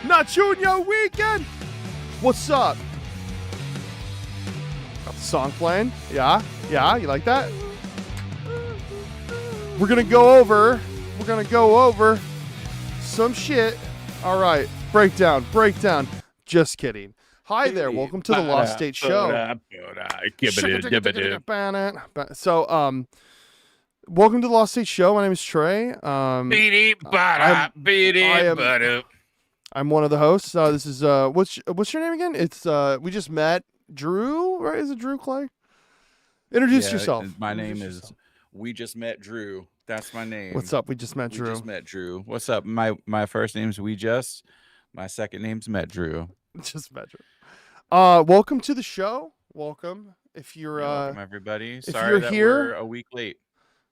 Not Junior Weekend. What's up? Got the song playing. Yeah, you like that? We're gonna go over some shit. All right, breakdown. Just kidding. Hi there, welcome to the Lost State Show. So, welcome to the Lost State Show. My name is Trey. I'm one of the hosts. This is what's your name again? It's we just met Drew, right? Is it Drew Clay? Introduce yourself. My name is We Just Met Drew. That's my name. What's up? We just met Drew. We just met Drew. What's up? My first name's We Just. My second name's Met Drew. Just met Drew. Welcome to the show. Welcome. If you're welcome everybody. If Sorry you're that here, we're a week late.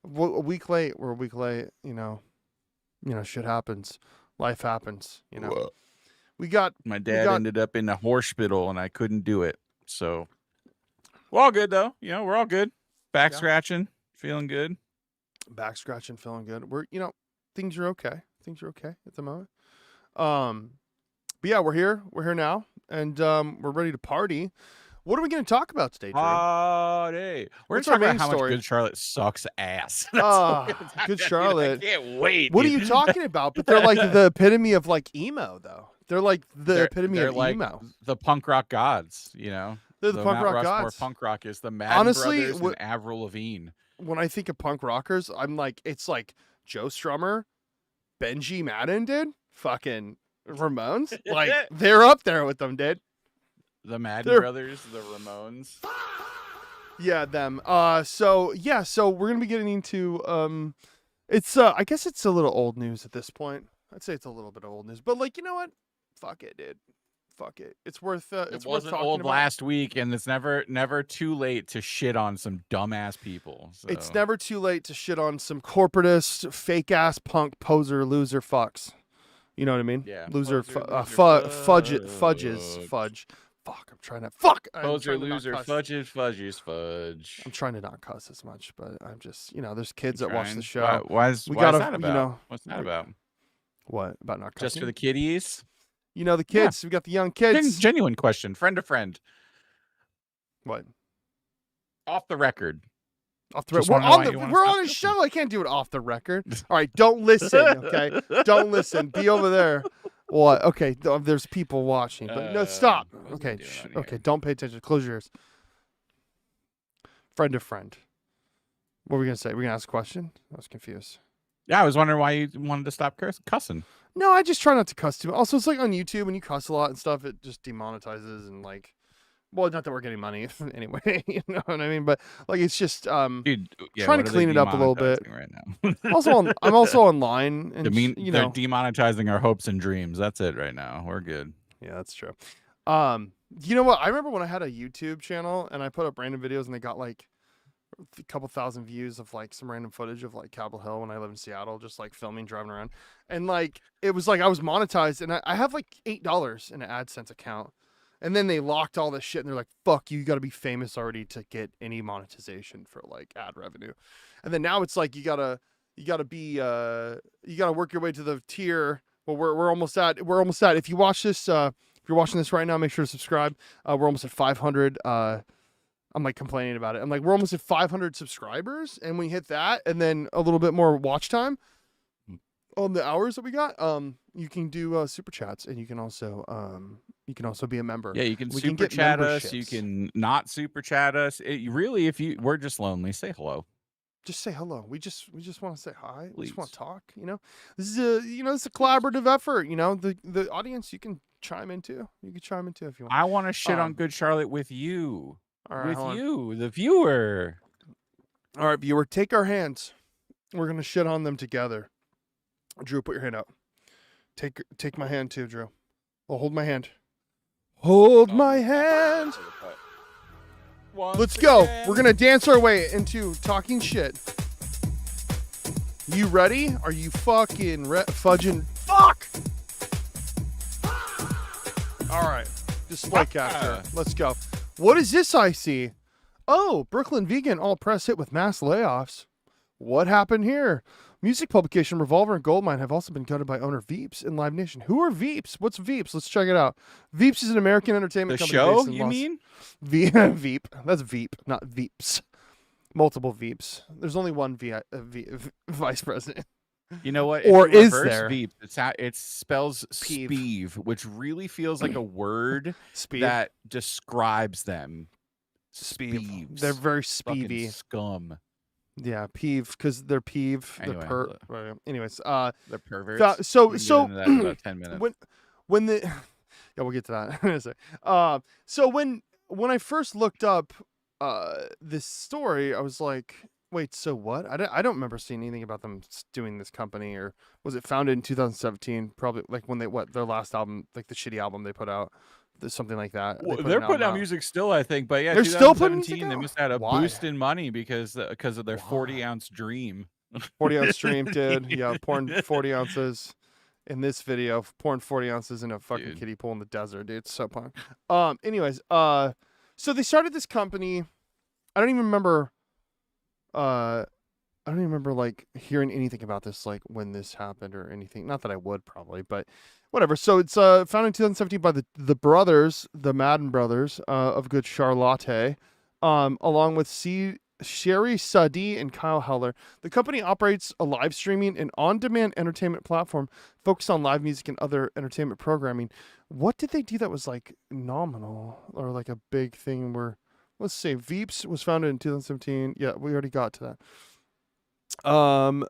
We're a week late. You know, shit happens. Life happens. You know. Whoa. My dad ended up in the hospital and I couldn't do it. So we're all good though. You know, we're all good. Back scratching, feeling good. Back scratching, feeling good. Things are okay. Things are okay at the moment. But yeah, we're here now, and we're ready to party. What are we going to talk about today, Drew? Party. We're going to talk about how much Good Charlotte sucks ass. Good Charlotte. I can't wait. What are you talking about? But they're like the epitome of like emo, though. They're like the epitome of like emo. The punk rock gods, you know. They're the punk rock gods. Punk rock is the Madden Brothers and Avril Lavigne. When I think of punk rockers, I'm like, it's like Joe Strummer, Benji Madden, dude. Fucking Ramones. Like, they're up there with them, dude. The Madden Brothers, the Ramones. Yeah, them. So we're gonna be getting into it's I guess it's a little old news at this point. I'd say it's a little bit of old news, but like, you know what? Fuck it, dude. Fuck it. It's worth it wasn't old about. Last week, and it's never too late to shit on some dumbass people. So. It's never too late to shit on some corporatist, fake ass punk poser loser fucks. You know what I mean? Yeah. Loser fudges. Fuck, I'm trying to Poser, loser, fudges. I'm trying to not cuss as much, but I'm just, there's kids that watch the show. Why is that about? What's that about? What about not cussing? Just for the kiddies? The kids. Yeah. We got the young kids. Genuine question, friend to friend. What? Off the record. We're on a show. I can't do it off the record. All right, don't listen, okay? Don't listen. Be over there. What? Okay, there's people watching. But no, stop. Okay, okay, don't pay attention. Close your ears. Friend to friend. What were we going to say? We're going to ask a question? I was confused. Yeah, I was wondering why you wanted to stop cussing. No, I just try not to cuss too much. Also, it's like on YouTube, when you cuss a lot and stuff, it just demonetizes and like, well, not that we're getting money anyway, you know what I mean? But like, it's just Dude, trying to clean it up a little bit. Right now. I'm also online, and they're demonetizing our hopes and dreams. That's it right now. We're good. Yeah, that's true. You know what? I remember when I had a YouTube channel and I put up random videos and they got like a couple thousand views of like some random footage of like Capitol Hill when I live in Seattle, just like filming, driving around. And like, it was like I was monetized, and I have like $8 in an AdSense account. And then they locked all this shit, and they're like, fuck you, you got to be famous already to get any monetization for like ad revenue. And then now it's like you gotta work your way to the tier. Well, we're almost at. If you watch this, if you're watching this right now, make sure to subscribe. We're almost at 500. I'm like complaining about it. I'm like, we're almost at 500 subscribers, and when you hit that, and then a little bit more watch time on the hours that we got, you can do super chats, and you can also be a member. Yeah, you can super chat us. You can not super chat us. We're just lonely, say hello. Just say hello. We just want to say hi. Please. We just want to talk. This is a collaborative effort. The audience, you can chime in too. You can chime in too if you want. I want to shit on Good Charlotte with you. All right, with you, the viewer. All right, viewer, take our hands. We're gonna shit on them together. Drew, put your hand out. Take my hand too, Drew. Well, hold my hand. Hold my hand. Let's go. We're going to dance our way into talking shit. You ready? Are you fucking fudging? Fuck! All right. Just like after. Let's go. What is this I see? Oh, BrooklynVegan all press hit with mass layoffs. What happened here? Music publication Revolver and Goldmine have also been gutted by owner Veeps and Live Nation. Who are Veeps? What's Veeps? Let's check it out. Veeps is an American entertainment The company show, based in you mean? Veep. That's Veep, not Veeps. Multiple Veeps. There's only one vice president. You know what? Or if you is reverse there? Veep, it spells Peeve. speeve, which really feels like a word Speed. that describes them. Speeve. They're very speedy. Fucking scum. Yeah, peeve because they're peeve. Anyway, anyways, they're perverts. so We can get into that in about 10 minutes. when the yeah, we'll get to that in a sec. So when I first looked up this story, I was like, wait, so what? I don't remember seeing anything about them doing this company, or was it founded in 2017? Probably like when their last album, like the shitty album they put out, something like that. Well, they're putting out music still, I think, but yeah, they're still putting music out? They must have had a Why? boost in money because of their 40-ounce dream. 40-ounce dream, dude. Yeah, pouring 40 ounces in this video, pouring 40 ounces in a fucking kiddie pool in the desert, dude. It's so punk. Anyways, so they started this company. I don't even remember like hearing anything about this, like when this happened or anything. Not that I would probably, but whatever. So it's founded in 2017 by the brothers, the Madden brothers, of good Charlotte, along with Sherry Shady and Kyle Heller. The company operates a live streaming and on-demand entertainment platform focused on live music and other entertainment programming. What did they do that was like nominal or like a big thing where, let's say Veeps was founded in 2017. Yeah, we already got to that.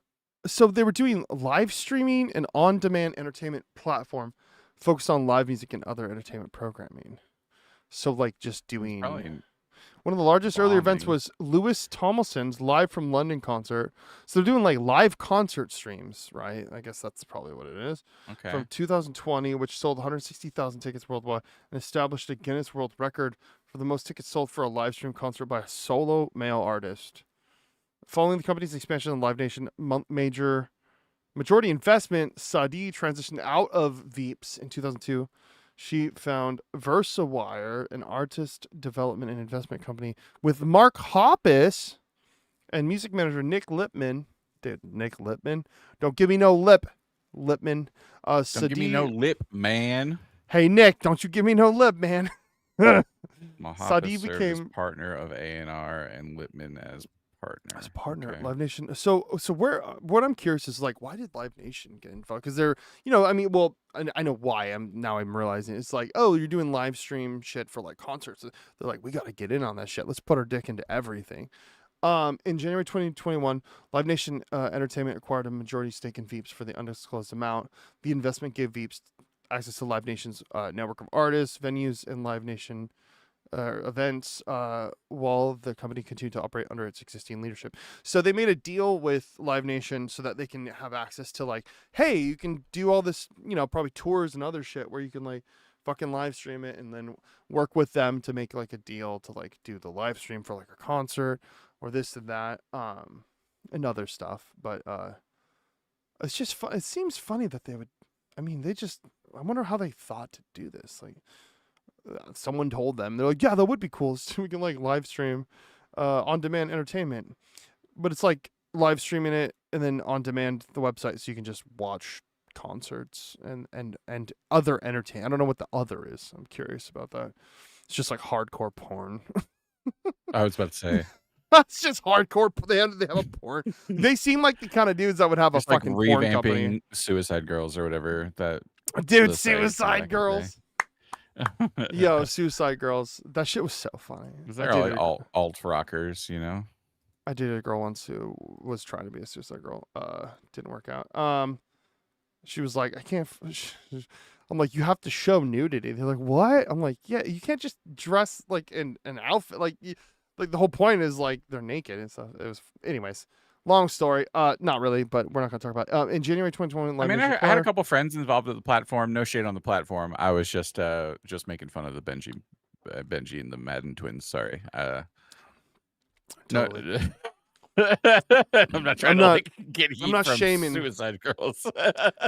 So they were doing live streaming and on-demand entertainment platform focused on live music and other entertainment programming. So like just doing one of the largest early events was Lewis Tomlinson's Live from London concert. So they're doing like live concert streams, right? I guess that's probably what it is. Okay. From 2020, which sold 160,000 tickets worldwide and established a Guinness World Record for the most tickets sold for a live stream concert by a solo male artist. Following the company's expansion in Live Nation majority investment, Shady transitioned out of Veeps in 2002. She found VersaWire, an artist development and investment company, with Mark Hoppus and music manager Nick Lipman. Dude, Nick Lipman. Don't give me no lip, Lipman. Don't give me no lip, man. Hey, Nick, don't you give me no lip, man. Shady became partner of A&R and Lipman as partner. Okay. Live Nation. So what I'm curious is like, why did Live Nation get involved? Because they're, I mean, well, I know why. I'm realizing it's like, oh, you're doing live stream shit for like concerts. They're like, we got to get in on that shit. Let's put our dick into everything. In January 2021, Live Nation Entertainment acquired a majority stake in Veeps for the undisclosed amount. The investment gave Veeps access to Live Nation's network of artists, venues, and Live Nation events while the company continued to operate under its existing leadership. So they made a deal with Live Nation so that they can have access to like, hey, you can do all this, probably tours and other shit where you can like fucking live stream it and then work with them to make like a deal to like do the live stream for like a concert or this and that and other stuff. But it's just it seems funny that they would, I wonder how they thought to do this. Like, someone told them, they're like, yeah, that would be cool. So we can like live stream on-demand entertainment, but it's like live streaming it and then on demand the website so you can just watch concerts and other entertainment. I don't know what the other is. I'm curious about that. It's just like hardcore porn. I was about to say. That's just hardcore. They have a porn. They seem like the kind of dudes that would have a fucking like porn company. Revamping Suicide Girls or whatever. Dude, Suicide Girls. Yo, Suicide Girls. That shit was so funny. They're all like alt rockers, I dated a girl once who was trying to be a Suicide Girl. Didn't work out. She was like, I can't. I'm like, you have to show nudity. They're like, what? I'm like, yeah, you can't just dress like in an outfit. Like the whole point is like they're naked and stuff. It was, anyways. Long story. Not really, but we're not going to talk about it. In January 2021, I had a couple friends involved with the platform. No shade on the platform. I was just making fun of the Benji and the Madden twins. Sorry. Totally. No, I'm not trying to get heat from shaming Suicide Girls.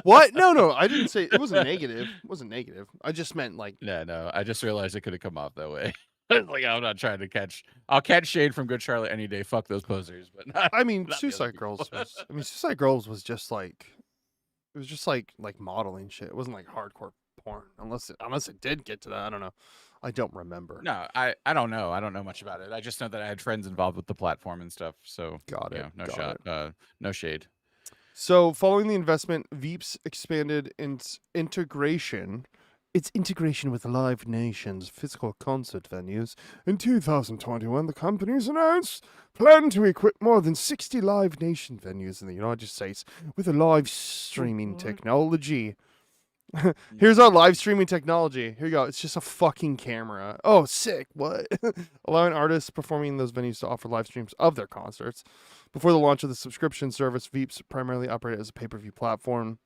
What? No. I didn't say it wasn't negative. It wasn't negative. I just meant like. No. I just realized it could have come off that way. Like, I'm not trying to catch. I'll catch shade from Good Charlotte any day. Fuck those posers, but not, I mean, not the other Suicide people. Girls was. I mean, Suicide Girls was just like. It was just like modeling shit. It wasn't like hardcore porn, unless it did get to that. I don't know. I don't remember. No, I don't know. I don't know much about it. I just know that I had friends involved with the platform and stuff. So Got it. no got shot. it. No shade. So, following the investment, Veeps expanded its integration with Live Nation's physical concert venues. In 2021, the companies announced plan to equip more than 60 Live Nation venues in the United States with a live streaming technology. Here's our live streaming technology. Here you go. It's just a fucking camera. Oh, sick. What? Allowing artists performing in those venues to offer live streams of their concerts. Before the launch of the subscription service, Veeps primarily operated as a pay-per-view platform.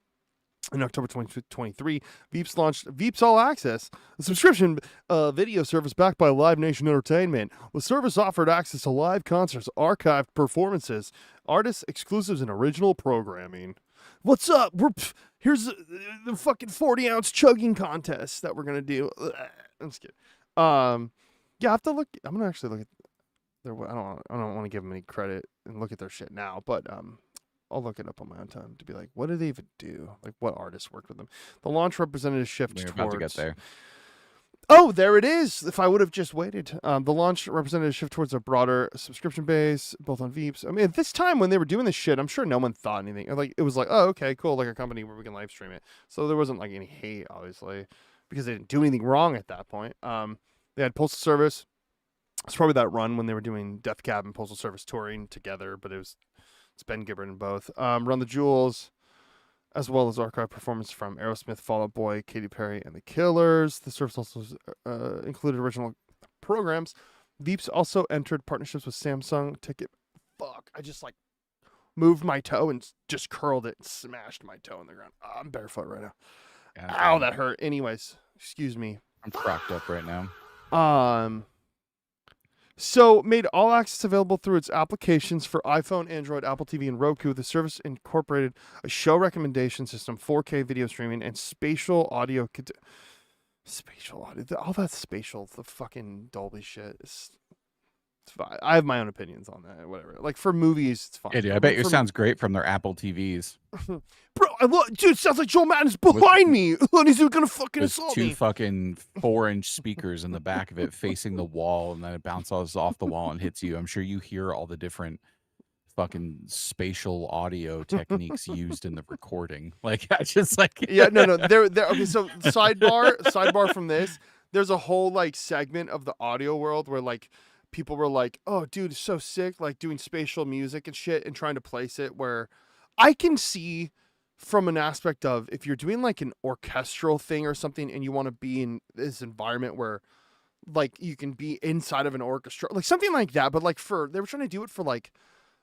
In October 2023, Veeps launched Veeps All Access, a subscription video service backed by Live Nation Entertainment. The service offered access to live concerts, archived performances, artist exclusives, and original programming. What's up? Here's the fucking 40-ounce chugging contest that we're gonna do. I'm just kidding. Yeah, I have to look. I'm gonna actually look at their. I don't want to give them any credit and look at their shit now, but I'll look it up on my own time to be like, what do they even do? Like, what artists worked with them? The launch represented a shift We're towards. about to get there. Oh, there it is. If I would have just waited. The launch represented a shift towards a broader subscription base, both on Veeps. I mean, at this time when they were doing this shit, I'm sure no one thought anything. Like, it was like, oh, okay, cool, like a company where we can live stream it. So there wasn't like any hate, obviously, because they didn't do anything wrong at that point. They had Postal Service. It's probably that run when they were doing Death Cab and Postal Service touring together, but it's Ben Gibbard in both. Run the Jewels, as well as archive performance from Aerosmith, Fall Out Boy, Katy Perry, and The Killers. The service also included original programs. Veeps also entered partnerships with Samsung Ticket. Fuck, I just like moved my toe and just curled it and smashed my toe in the ground. I'm barefoot right now. Ow, that hurt. Anyways, excuse me. I'm cracked up right now. So made all access available through its applications for iPhone, Android, Apple TV, and Roku. The service incorporated a show recommendation system, 4K video streaming, and spatial audio. Spatial audio. All that spatial, the fucking Dolby shit. It's fine. I have my own opinions on that. Whatever. Like for movies, it's fine. Yeah, dude, I bet yours sounds great from their Apple TVs. Bro, dude, sounds like Joe Madden's behind me. He's gonna fucking assault me. Two fucking 4-inch speakers in the back of it facing the wall, and then it bounces off the wall and hits you. I'm sure you hear all the different fucking spatial audio techniques used in the recording. Like, I just like yeah, no. There. Okay, so sidebar from this. There's a whole like segment of the audio world where like people were like, "Oh, dude, it's so sick!" Like doing spatial music and shit and trying to place it where I can see from an aspect of if you're doing like an orchestral thing or something and you want to be in this environment where like you can be inside of an orchestra, like something like that. But like they were trying to do it for like,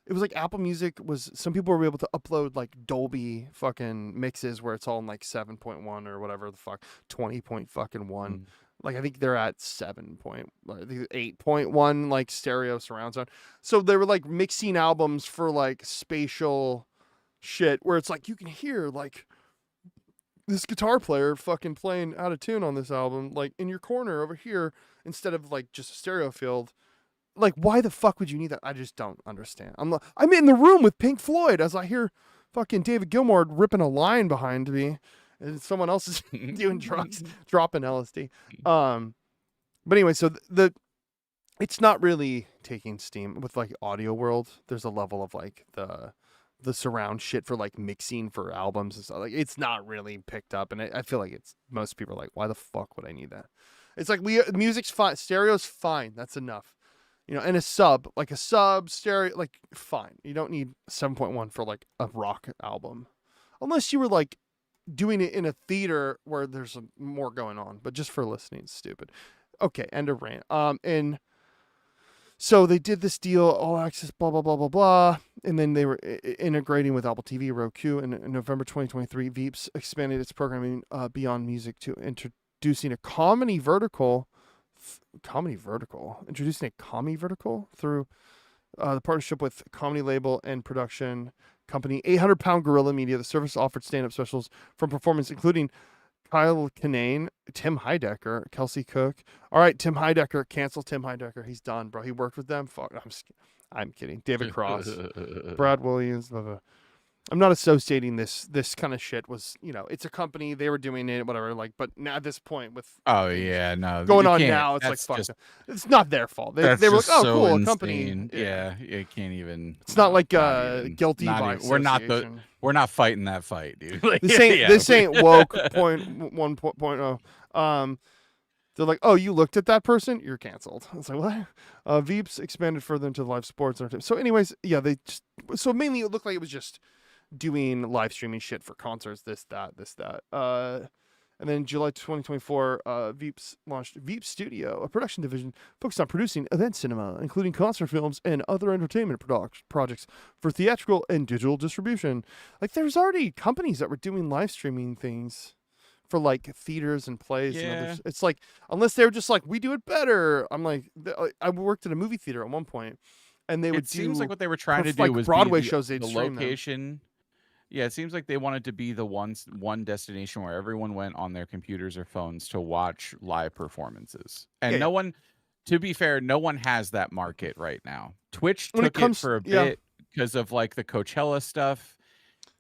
it was like Apple Music was, some people were able to upload like Dolby fucking mixes where it's all in like 7.1 or whatever the fuck, 20.1. Like I think they're at 8.1 like stereo surround sound. So they were like mixing albums for like spatial shit where it's like you can hear like this guitar player fucking playing out of tune on this album like in your corner over here instead of like just a stereo field. Like why the fuck would you need that? I just don't understand. I'm in the room with Pink Floyd as I hear fucking David Gilmour ripping a line behind me and someone else is doing drugs, dropping LSD. But anyway, so it's not really taking steam with like audio world. There's a level of like the surround shit for like mixing for albums and stuff. Like it's not really picked up, and I feel like it's most people are like, why the fuck would I need that? It's like music's fine, stereo's fine, that's enough, you know. And a sub stereo, like fine. You don't need 7.1 for like a rock album, unless you were like doing it in a theater where there's more going on. But just for listening, it's stupid. Okay, end of rant. And so they did this deal, all access, blah, blah, blah, blah, blah. And then they were integrating with Apple TV, Roku. And in November 2023, Veeps expanded its programming beyond music to introducing a comedy vertical through the partnership with comedy label and production company 800 Pound Gorilla Media. The service offered stand-up specials from performance, including Kyle Kinane, Tim Heidecker, Kelsey Cook. All right, Tim Heidecker, cancel Tim Heidecker. He's done, bro. He worked with them. Fuck, I'm kidding. David Cross, Brad Williams. Blah, blah. I'm not associating this kind of shit. Was it's a company, they were doing it, whatever. Like, but now at this point with Oh things yeah, no, going you on can't. now, it's like That's fuck. just It's not their fault. They that's were like, just oh, so cool, a insane. company. Yeah, you can't even. It's not like not even, guilty not by even, association. we're not fighting that fight, dude. Like, This ain't woke point 1.0. They're like, oh, you looked at that person, you're canceled. It's like, what? Veeps expanded further into live sports entertainment. So, anyways, yeah, so mainly it looked like it was just doing live streaming shit for concerts, this, that. And then July 2024, Veeps launched Veeps Studio, a production division focused on producing event cinema, including concert films and other entertainment projects for theatrical and digital distribution. Like, there's already companies that were doing live streaming things for like theaters and plays and others. It's like, unless they were just like, we do it better. I'm like, I worked at a movie theater at one point, and they would it seems like what they were trying to do like was Broadway be shows. They'd the stream location. Them. Yeah, it seems like they wanted to be the one destination where everyone went on their computers or phones to watch live performances, and no one. To be fair, no one has that market right now. Twitch took it for a bit because of like the Coachella stuff.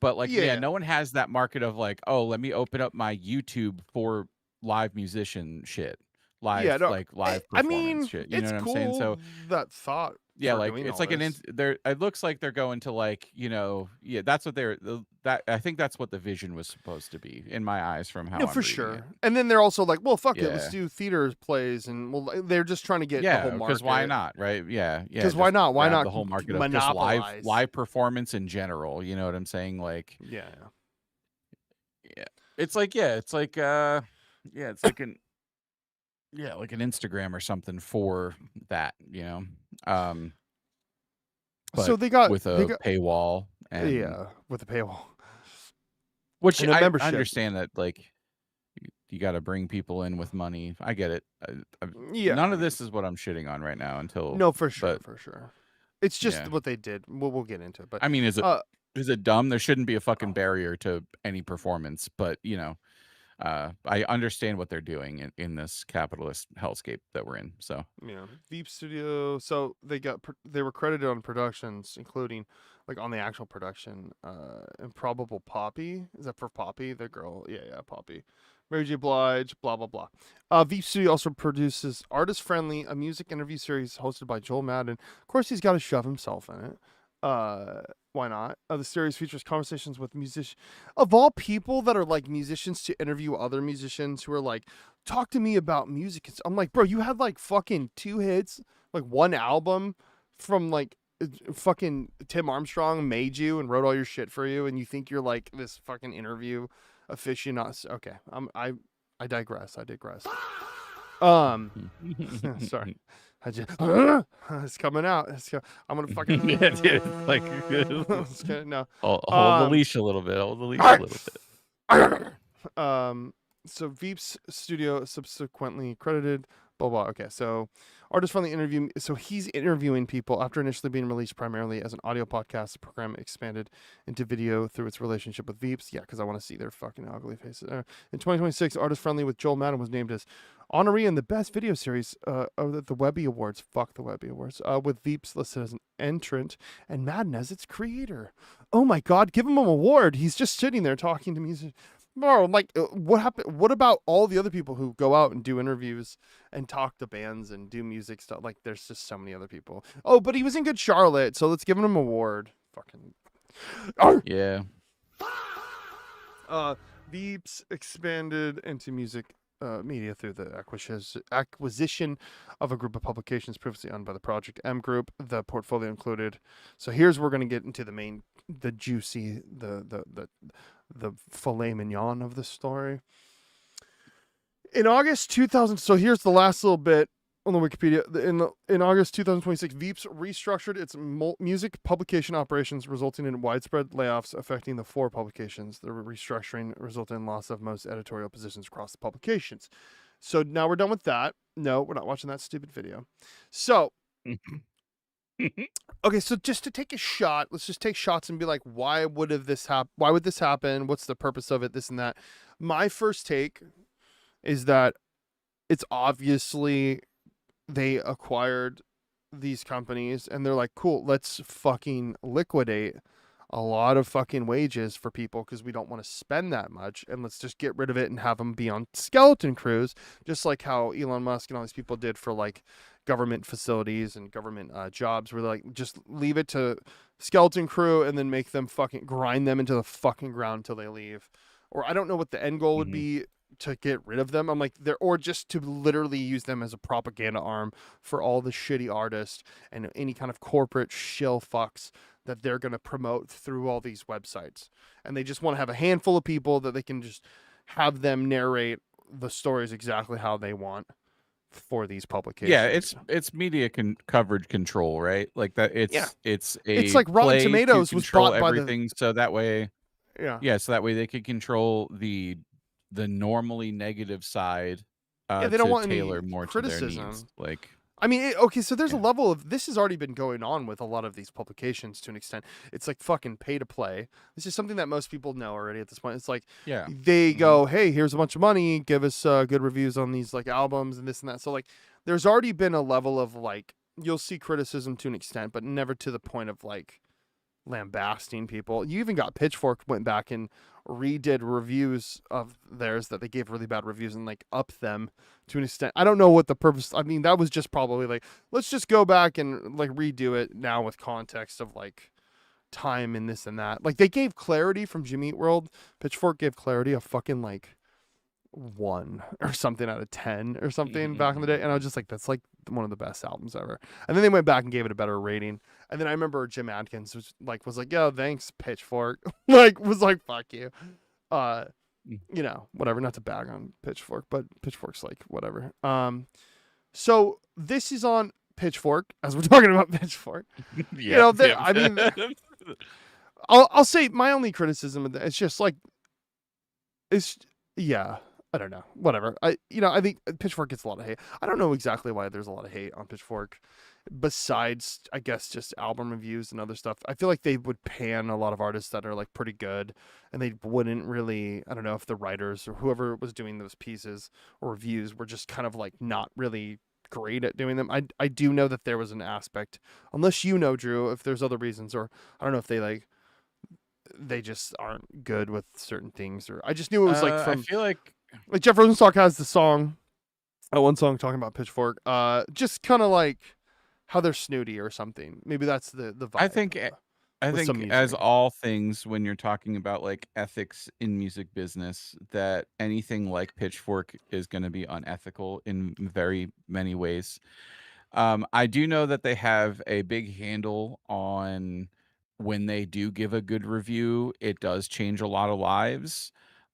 But like, no one has that market of like, oh, let me open up my YouTube for live musician shit, live performance shit. You know what I'm saying? So that thought, like it's like it looks like they're going to like that's what I think that's what the vision was supposed to be in my eyes from how I'm for sure. It. And then they're also like, well, fuck it, let's do theater plays, and well, they're just trying to get the whole market. Because why not, right? Because why not? Why not the whole market of just live performance in general? You know what I'm saying? Like it's like it's like like an Instagram or something for that, but so they got with a paywall and with a paywall, which I understand that like you got to bring people in with money. I get it. None of this is what I'm shitting on right now until for sure. It's just what they did. We'll get into it. But I mean, is it dumb? There shouldn't be a fucking barrier to any performance, but I understand what they're doing in this capitalist hellscape that we're in. So Veep Studio. So they were credited on productions, including like on the actual production. Improbable Poppy. Is that for Poppy, the girl? Yeah, Poppy. Mary J. Blige. Blah blah blah. Veep Studio also produces Artist Friendly, a music interview series hosted by Joel Madden. Of course, he's got to shove himself in it. Why not? The series features conversations with musicians of all people that are like musicians to interview other musicians who are like, talk to me about music. I'm like, bro, you had like fucking 2 hits, like 1 album from like fucking Tim Armstrong made you and wrote all your shit for you, and you think you're like this fucking interview aficionado. Okay, I digress. Sorry. It's coming out. I'm gonna fucking dude, like no. Hold the leash a little bit. Hold the leash a little bit. So Veeps Studio subsequently credited. Blah blah. Okay, so Artist Friendly interview. So he's interviewing people after initially being released primarily as an audio podcast. The program expanded into video through its relationship with Veeps. Yeah, because I want to see their fucking ugly faces. In 2026, Artist Friendly with Joel Madden was named as honoree in the best video series of the Webby Awards. Fuck the Webby Awards. With Veeps listed as an entrant and Madden as its creator. Oh my God, give him an award. He's just sitting there talking to music. Bro, like, what happened? What about all the other people who go out and do interviews and talk to bands and do music stuff? Like, there's just so many other people. Oh, but he was in Good Charlotte, so let's give him an award. Fucking. Yeah. Veeps expanded into music media through the acquisition of a group of publications previously owned by the Project M Group. The portfolio included. So here's where we're going to get into the juicy, the filet mignon of the story. In August 2000, so here's the last little bit on the Wikipedia. In August 2026, Veeps restructured its music publication operations, resulting in widespread layoffs affecting the 4 publications. The restructuring resulted in loss of most editorial positions across the publications. So now we're done with that. No, we're not watching that stupid video. So Okay, so just to take a shot, let's just take shots and be like, why would this happen? Why would this happen? What's the purpose of it? This and that. My first take is that it's obviously they acquired these companies and they're like, cool, let's fucking liquidate a lot of fucking wages for people because we don't want to spend that much, and let's just get rid of it and have them be on skeleton crews, just like how Elon Musk and all these people did for like government facilities and government jobs, where they're like, just leave it to skeleton crew and then make them fucking grind them into the fucking ground until they leave. Or I don't know what the end goal would be to get rid of them. I'm like, they're, or just to literally use them as a propaganda arm for all the shitty artists and any kind of corporate shill fucks that they're going to promote through all these websites. And they just want to have a handful of people that they can just have them narrate the stories exactly how they want for these publications. Yeah, it's media coverage control, right? Like that. It's it's a like Rotten play Tomatoes to was control bought by everything, so that way, yeah, so that way they could control the normally negative side, they don't to want any tailor more to their criticism. needs. Like, I mean, okay, so there's a yeah. level of this has already been going on with a lot of these publications to an extent. It's like fucking pay to play. This is something that most people know already at this point. It's like Yeah. they go, hey, here's a bunch of money, give us good reviews on these like albums and this and that. So like, there's already been a level of like, you'll see criticism to an extent, but never to the point of like lambasting people. You even got Pitchfork went back and redid reviews of theirs that they gave really bad reviews and like up them to an extent. I don't know what the purpose. I mean, that was just probably like, let's just go back and like redo it now with context of like time and this and that. Like they gave Clarity from Jimmy Eat World. Pitchfork gave Clarity a fucking like 1 or something out of 10 or something back in the day, and I was just like, that's like one of the best albums ever. And then they went back and gave it a better rating, and then I remember Jim Adkins was like, yo, thanks Pitchfork. Like was like, fuck you. You know, whatever, not to bag on Pitchfork, but Pitchfork's like whatever. So this is on Pitchfork as we're talking about Pitchfork. You know, I mean, I'll say my only criticism of that, it's just like, it's, yeah, I don't know. Whatever. I think Pitchfork gets a lot of hate. I don't know exactly why there's a lot of hate on Pitchfork, besides I guess just album reviews and other stuff. I feel like they would pan a lot of artists that are like pretty good, and they wouldn't really. I don't know if the writers or whoever was doing those pieces or reviews were just kind of like not really great at doing them. I do know that there was an aspect, unless you know, Drew, if there's other reasons, or I don't know if they just aren't good with certain things, or I just knew it was like from. I feel like Jeff Rosenstock has the song, one song talking about Pitchfork, just kind of like how they're snooty or something. Maybe that's the vibe. I think as all things, when you're talking about like ethics in music business, that anything like Pitchfork is going to be unethical in very many ways. I do know that they have a big handle on when they do give a good review, it does change a lot of lives.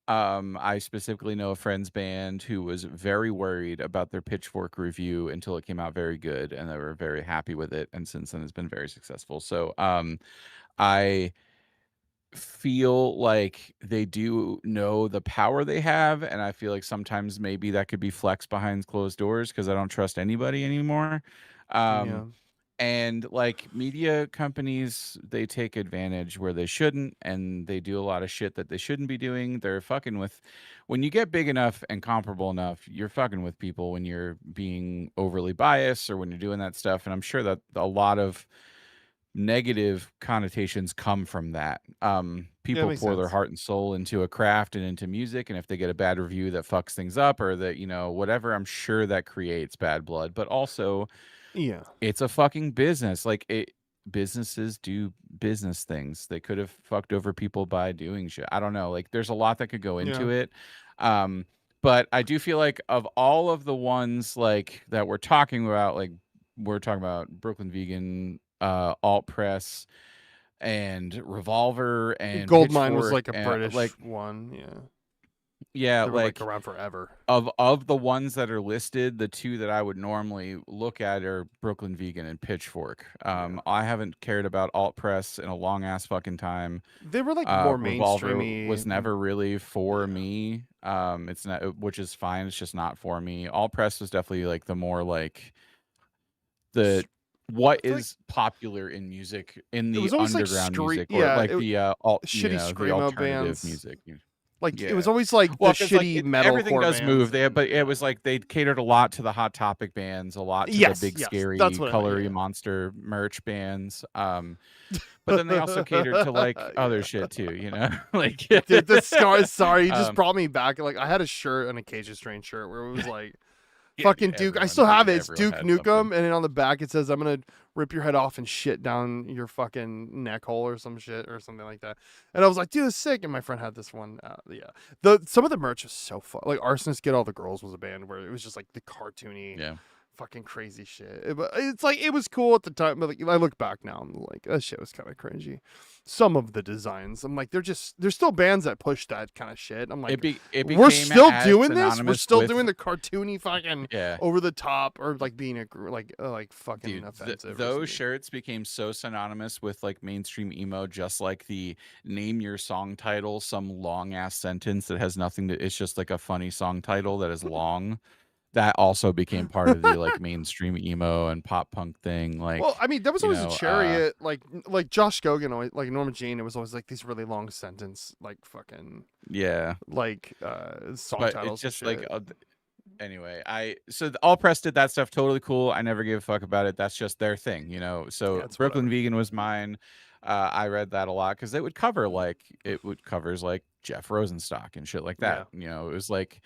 I specifically know a friend's band who was very worried about their Pitchfork review until it came out very good, and they were very happy with it, and since then it's been very successful. So, I feel like they do know the power they have, and I feel like sometimes maybe that could be flexed behind closed doors because I don't trust anybody anymore. Yeah. And like media companies, they take advantage where they shouldn't, and they do a lot of shit that they shouldn't be doing. They're fucking with, when you get big enough and comparable enough, you're fucking with people when you're being overly biased or when you're doing that stuff. And I'm sure that a lot of negative connotations come from that. People pour their heart and soul into a craft and into music, and if they get a bad review that fucks things up, or that, whatever, I'm sure that creates bad blood. But also, yeah, it's a fucking business. Like, businesses do business things. They could have fucked over people by doing shit. I don't know. Like, there's a lot that could go into it. But I do feel like of all of the ones like that we're talking about, like we're talking about Brooklyn Vegan, Alt Press, and Revolver, and Goldmine was Pitchfork, like a British one. Yeah, they were like around forever. Of the ones that are listed, the two that I would normally look at are Brooklyn Vegan and Pitchfork. I haven't cared about Alt Press in a long ass fucking time. They were like more Revolver mainstreamy. was never really for me. It's not, which is fine. It's just not for me. Alt Press was definitely like the more like the what feel like is popular in music, in it the was always like underground scream. music, or Yeah, like the shitty the screamo alternative bands. music. Like it was Yeah. always like the Well, because like shitty everything metalcore does bands, move. and But it was like they catered a lot to the Hot Topic bands, a lot to the yes, big yes, that's scary what I meant. colory Yeah, monster merch bands. But then they also catered to like other yeah. shit too, you know? Like Dude, the scars. Sorry, you just um brought me back. Like I had a shirt, an Acacia Strain shirt, where it was like yeah, fucking Duke. I everyone still have it. It's everyone Duke had something. Nukem, and then on the back it says, "I'm gonna rip your head off and shit down your fucking neck hole or some shit or something like that." And I was like, "Dude, it's sick." And my friend had this one. Yeah, some of the merch is so fun. Like Arsonist Get All the Girls was a band where it was just like the cartoony, Yeah. fucking crazy shit. It's like it was cool at the time, but like I look back now, I'm like that shit was kind of cringy. Some of the designs, I'm like, there's still bands that push that kind of shit. I'm like, It we're became still as doing this. We're synonymous still with doing the cartoony fucking yeah. over the top or like being like fucking Dude, offensive or those something. shirts became so synonymous with like mainstream emo, just like the name your song title, some long ass sentence that has nothing to, it's just like a funny song title that is long. That also became part of the like mainstream emo and pop punk thing. Well, Like, I mean, that was you always a know, chariot, like Josh Gogan, always, like Norma Jean. It was always like these really long sentence, like fucking yeah. song But it's titles and just like shit. anyway, All Press did that stuff totally cool. I never gave a fuck about it. That's just their thing, you know. Yeah, So it's Brooklyn whatever. Vegan was mine. I read that a lot because it would covers like Jeff Rosenstock and shit like that. Yeah. You know, it was like,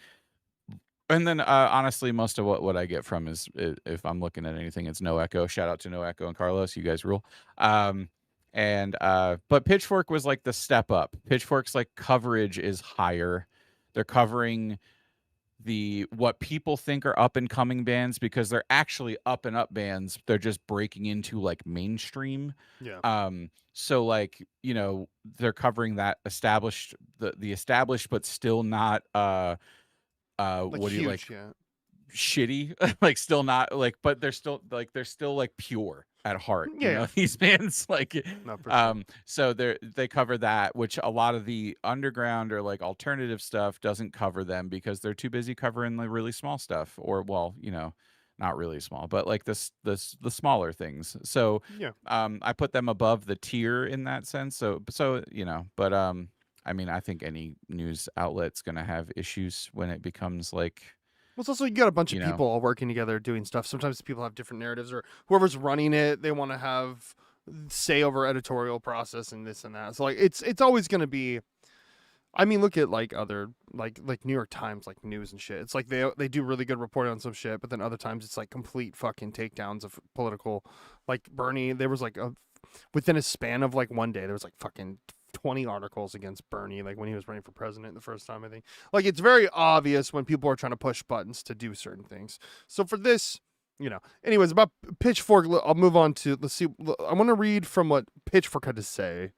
and then honestly, most of what I get from is if I'm looking at anything, it's No Echo. Shout out to No Echo and Carlos, you guys rule. And but Pitchfork was like the step up. Pitchfork's like coverage is higher. They're covering the what people think are up and coming bands because they're actually up and up bands. They're just breaking into like mainstream. Yeah. So like, you know, they're covering that established the established but still not Like what do you like huge, yeah. shitty like still not like but they're still like pure at heart, you Yeah, know, yeah. these bands like No, for sure. so they cover that, which a lot of the underground or like alternative stuff doesn't cover them because they're too busy covering the really small stuff, or well, you know, not really small but like the smaller things. So Yeah. I put them above the tier in that sense. So you know, but I mean, I think any news outlet's going to have issues when it becomes like, Well, it's also you got a bunch of you know, people all working together doing stuff. Sometimes people have different narratives, or whoever's running it, they want to have say over editorial process and this and that. So like it's always going to be. I mean, look at like other like New York Times like news and shit. It's like they do really good reporting on some shit, but then other times it's like complete fucking takedowns of political. Like Bernie, there was like within a span of like one day, there was like fucking 20 articles against Bernie, like when he was running for president the first time, I think. Like it's very obvious when people are trying to push buttons to do certain things. So for this, you know, anyways, about Pitchfork, I'll move on to, let's see. I want to read from what Pitchfork had to say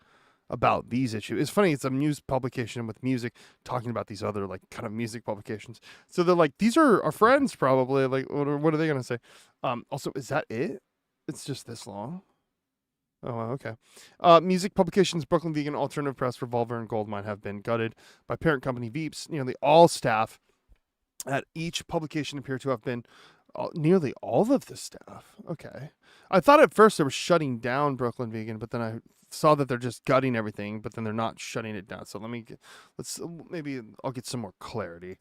about these issues. It's funny, it's a news publication with music talking about these other like kind of music publications. So they're like, these are our friends probably. Like, what are they gonna say? Also, is that it? It's just this long. Oh, okay. Music publications Brooklyn Vegan, Alternative Press, Revolver, and Goldmine have been gutted by parent company Veeps. Nearly all staff at each publication appear to have been nearly all of the staff. Okay. I thought at first they were shutting down Brooklyn Vegan, but then I saw that they're just gutting everything, but then they're not shutting it down. So maybe I'll get some more clarity.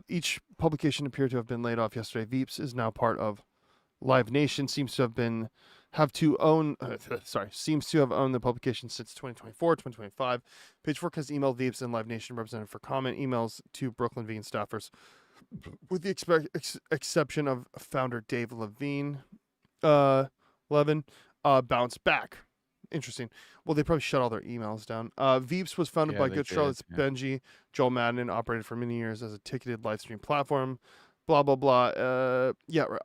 Each publication appeared to have been laid off yesterday. Veeps is now part of Live Nation. Seems to have owned the publication since 2024, 2025. Pitchfork has emailed Veeps and Live Nation representative for comment. Emails to Brooklyn Vegan staffers, with the exception of founder Dave Levin, bounce back. Interesting. Well, they probably shut all their emails down. Veeps was founded by they Good did. Charlotte's Benji, Joel Madden, and operated for many years as a ticketed live stream platform. Blah, blah, blah.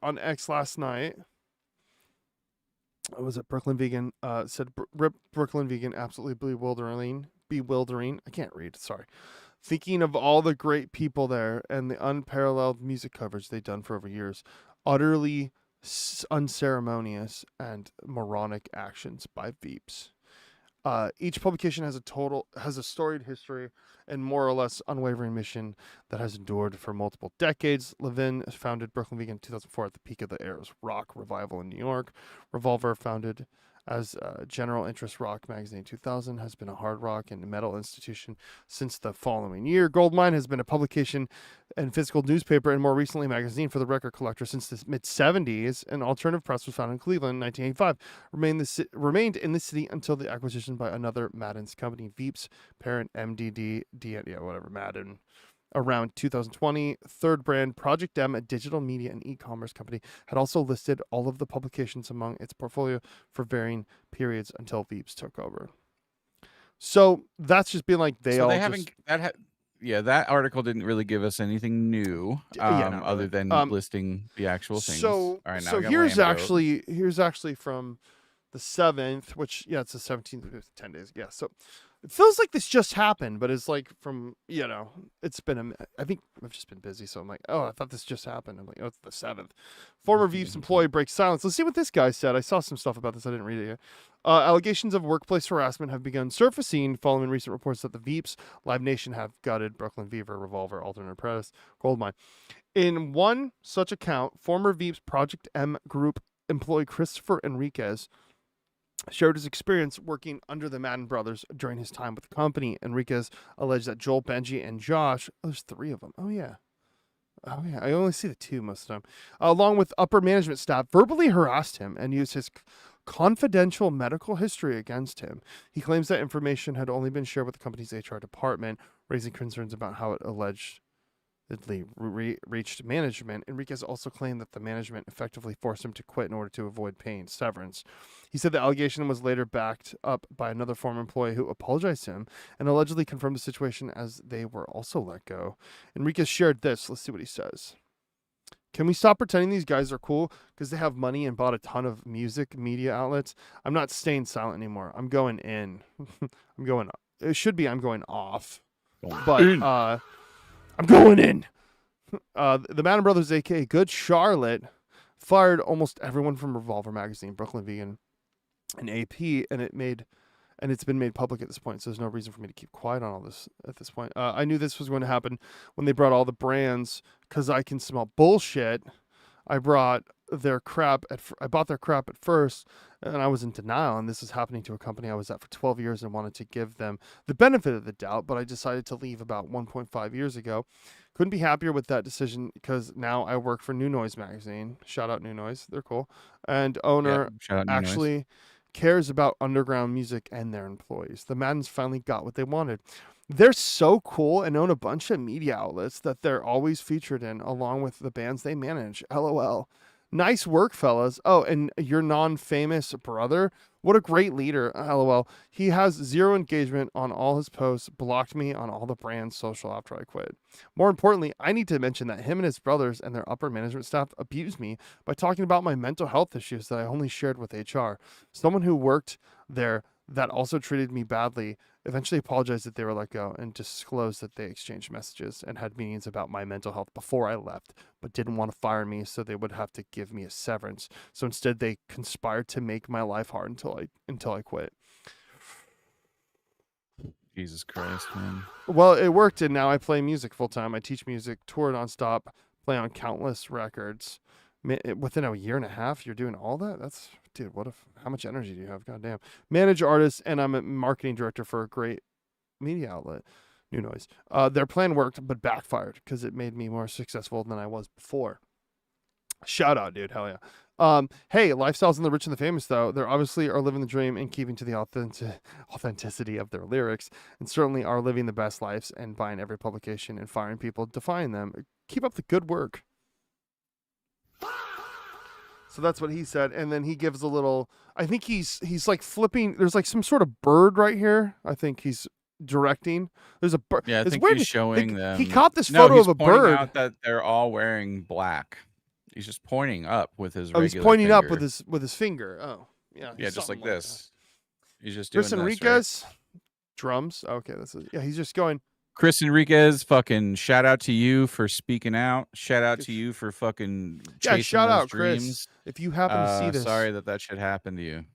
On X last night, was it Brooklyn Vegan? Said rip Brooklyn Vegan, absolutely bewildering. I can't read. Sorry. Thinking of all the great people there and the unparalleled music coverage they've done for over years, utterly unceremonious and moronic actions by Veeps. Each publication has a storied history and more or less unwavering mission that has endured for multiple decades. Levin founded Brooklyn Vegan in 2004 at the peak of the era's rock revival in New York. Revolver, founded as General Interest Rock magazine in 2000, has been a hard rock and metal institution since the following year. Goldmine has been a publication and physical newspaper and more recently magazine for the record collector since the mid 70s. And Alternative Press was founded in Cleveland in 1985. Remained in the city until the acquisition by another Madden's company, Veeps, parent MDD, Madden. Around 2020, third brand Project M, a digital media and e-commerce company, had also listed all of the publications among its portfolio for varying periods until Veeps took over. So that's just being like that article didn't really give us anything new, other than listing the actual things. So, all right, now so here's actually from the 7th, which it's the 17th, 10 days. Yeah, so it feels like this just happened, but it's like from it's been I think I've just been busy, so I'm like, oh, I thought this just happened. I'm like, oh, it's the 7th. Former Veeps employee breaks silence. Let's see what this guy said. I saw some stuff about this. I didn't read it yet. Allegations of workplace harassment have begun surfacing following recent reports that the Veeps, Live Nation have gutted BrooklynVegan, Revolver, Alternate Press, Goldmine. In one such account, former Veeps Project M Group employee Christopher Enriquez shared his experience working under the Madden brothers during his time with the company. Enriquez alleged that Joel, Benji, and Josh, there's 3 of them. Oh yeah, I only see the 2 most of the time, along with upper management staff, verbally harassed him and used his confidential medical history against him. He claims that information had only been shared with the company's HR department, raising concerns about how it allegedly reached management. Enriquez also claimed that the management effectively forced him to quit in order to avoid paying severance. He said the allegation was later backed up by another former employee who apologized to him and allegedly confirmed the situation as they were also let go. Enriquez shared this. Let's see what he says. Can we stop pretending these guys are cool because they have money and bought a ton of music media outlets? I'm not staying silent anymore. I'm going in. I'm going up. It should be I'm going off. But I'm going in. The Madden brothers, aka Good Charlotte, fired almost everyone from Revolver magazine, Brooklyn Vegan, and AP, and it's been made public at this point, so there's no reason for me to keep quiet on all this at this point. I knew this was going to happen when they brought all the brands, because I can smell bullshit. I bought their crap at first, and I was in denial, and this is happening to a company I was at for 12 years and wanted to give them the benefit of the doubt, but I decided to leave about 1.5 years ago. Couldn't be happier with that decision because now I work for New Noise magazine. Shout out New Noise. They're cool. And owner actually cares about underground music and their employees. The Maddens finally got what they wanted. They're so cool and own a bunch of media outlets that they're always featured in, along with the bands they manage. LOL. Nice work, fellas. Oh, and your non-famous brother, what a great leader. LOL. He has 0 engagement on all his posts, blocked me on all the brand's social after I quit. More importantly, I need to mention that him and his brothers and their upper management staff abused me by talking about my mental health issues that I only shared with HR. Someone who worked there that also treated me badly eventually apologized that they were let go and disclosed that they exchanged messages and had meetings about my mental health before I left, but didn't want to fire me, so they would have to give me a severance. So instead, they conspired to make my life hard until I quit. Jesus Christ, man. Well, it worked, and now I play music full time. I teach music, tour nonstop, play on countless records. Within a year and a half, you're doing all that? That's, dude, how much energy do you have? God damn. Manage artists, and I'm a marketing director for a great media outlet, New Noise. Their plan worked, but backfired because it made me more successful than I was before. Shout out, dude. Hell yeah. Hey, lifestyles and the rich and the famous, though, they obviously are living the dream and keeping to the authenticity of their lyrics, and certainly are living the best lives and buying every publication and firing people, defying them. Keep up the good work. So that's what he said, and then he gives a little. I think he's like flipping. There's like some sort of bird right here. I think he's directing. There's a bird. Yeah, I think he's showing them. He caught this photo of a bird. Out that they're all wearing black. He's just pointing up with his. Oh, he's pointing up with his finger. Oh, yeah. Yeah, just like this. He's just doing Chris Enriquez, right? Drums. Okay, yeah. He's just going. Chris Enriquez, fucking shout out to you for speaking out. Shout out to you for fucking chasing shout those out, dreams. Chris. If you happen to see this, sorry that shit happened to you.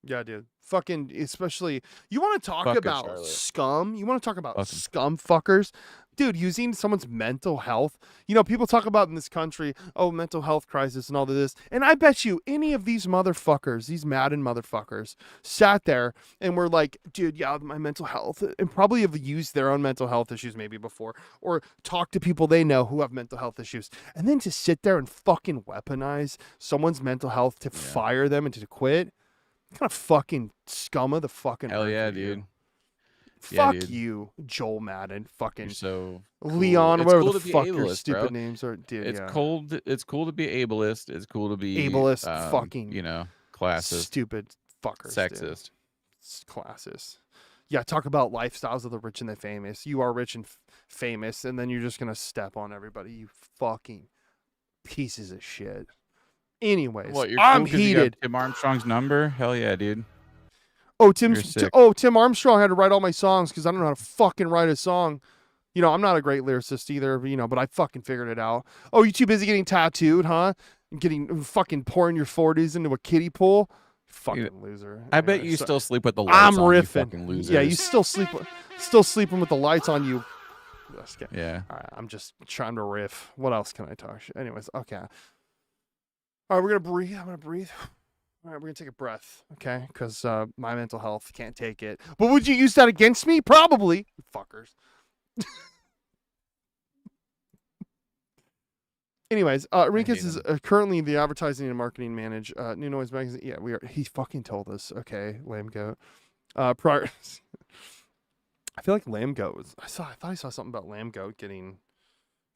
Yeah, dude. Fucking, especially, you want to talk Fuck a about Charlotte. scum? You want to talk about Fuck 'em. scum fuckers? Dude, using someone's mental health. You know, people talk about in this country, oh, mental health crisis and all of this. And I bet you any of these motherfuckers, these Madden motherfuckers, sat there and were like, dude, yeah, my mental health. And probably have used their own mental health issues maybe before. Or talk to people they know who have mental health issues. And then to sit there and fucking weaponize someone's mental health to fire them and to quit. What kind of fucking scum of the fucking Hell earth yeah, are dude. you? Yeah, Fuck dude. you, Joel Madden. Fucking You're so Leon, cool. It's whatever cool the to be fuck your ableist, stupid bro. names are, dude. It's Yeah, cool. It's cool to be ableist. It's cool to be ableist, fucking, you know, classist, stupid fuckers, dude. sexist. It's classist. Yeah, talk about lifestyles of the rich and the famous. You are rich and famous, and then you're just gonna step on everybody. You fucking pieces of shit. Anyways, What? You're I'm cool 'cause you got heated. Tim Armstrong's number? Hell yeah, dude. Oh, You're sick. Tim Armstrong had to write all my songs because I don't know how to fucking write a song. You know, I'm not a great lyricist either, but, you know, but I fucking figured it out. Oh, you too busy getting tattooed, huh? Getting fucking pouring your 40s into a kiddie pool? Fucking loser. I bet Anyway, you so- still sleep with the lights I'm on, you riffing. fucking losers. Yeah, you still sleeping with the lights on you. Just kidding. Yeah. All right, I'm just trying to riff. What else can I talk shit? Anyways, okay. All right, we're gonna breathe. I'm gonna breathe. All right, we're gonna take a breath, okay? Because my mental health can't take it. But would you use that against me? Probably, you fuckers. Anyways, Enriquez is currently the advertising and marketing manager. New Noise Magazine. Yeah, we are. He fucking told us. Okay, lame goat. Prior. I feel like Lamb Goat was. I thought I saw something about Lamb Goat getting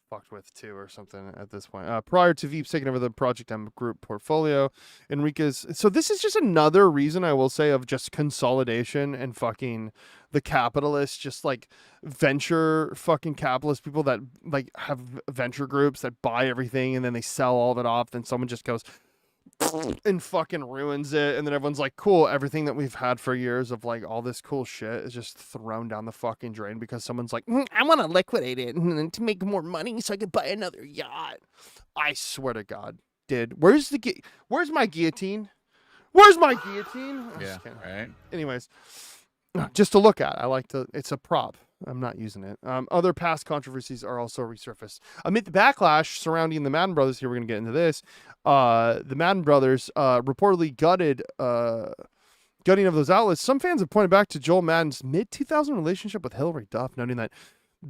fucked with too or something at this point. Prior to Veeps taking over the Project M Group portfolio, Enriquez. So this is just another reason I will say of just consolidation and fucking the capitalists, just like venture fucking capitalist people that like have venture groups that buy everything and then they sell all of it off. Then someone just goes and fucking ruins it, and then everyone's like, cool, everything that we've had for years of like all this cool shit is just thrown down the fucking drain because someone's like, I want to liquidate it and to make more money so I can buy another yacht. I swear to God, dude, where's my guillotine? Where's my guillotine? Yeah, right. Anyways, just to look at. It's a prop. I'm not using it. Other past controversies are also resurfaced. Amid the backlash surrounding the Madden brothers, here we're going to get into this. The Madden brothers reportedly gutting of those outlets. Some fans have pointed back to Joel Madden's mid-2000 relationship with Hillary Duff, noting that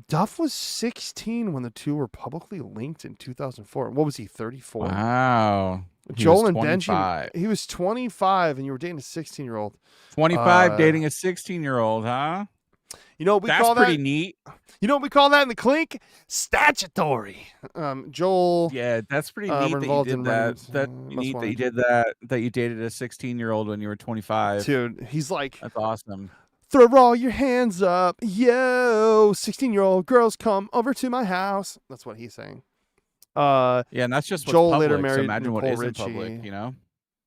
Duff was 16 when the two were publicly linked in 2004. What was he, 34? Wow. Joel and Benji, he was 25, and you were dating a 16-year-old. 25 dating a 16-year-old, huh? You know what we That's call that? pretty neat. You know what we call that in the clink? Statutory. Joel. Yeah, that's pretty neat that you did that. That's neat that you did that. That you dated a 16-year-old when you were 25. Dude, he's like, that's awesome. Throw all your hands up, yo! 16-year-old girls come over to my house. That's what he's saying. Yeah, and that's just what's Joel public, later married so imagine Nicole what isn't Richie. public, you know?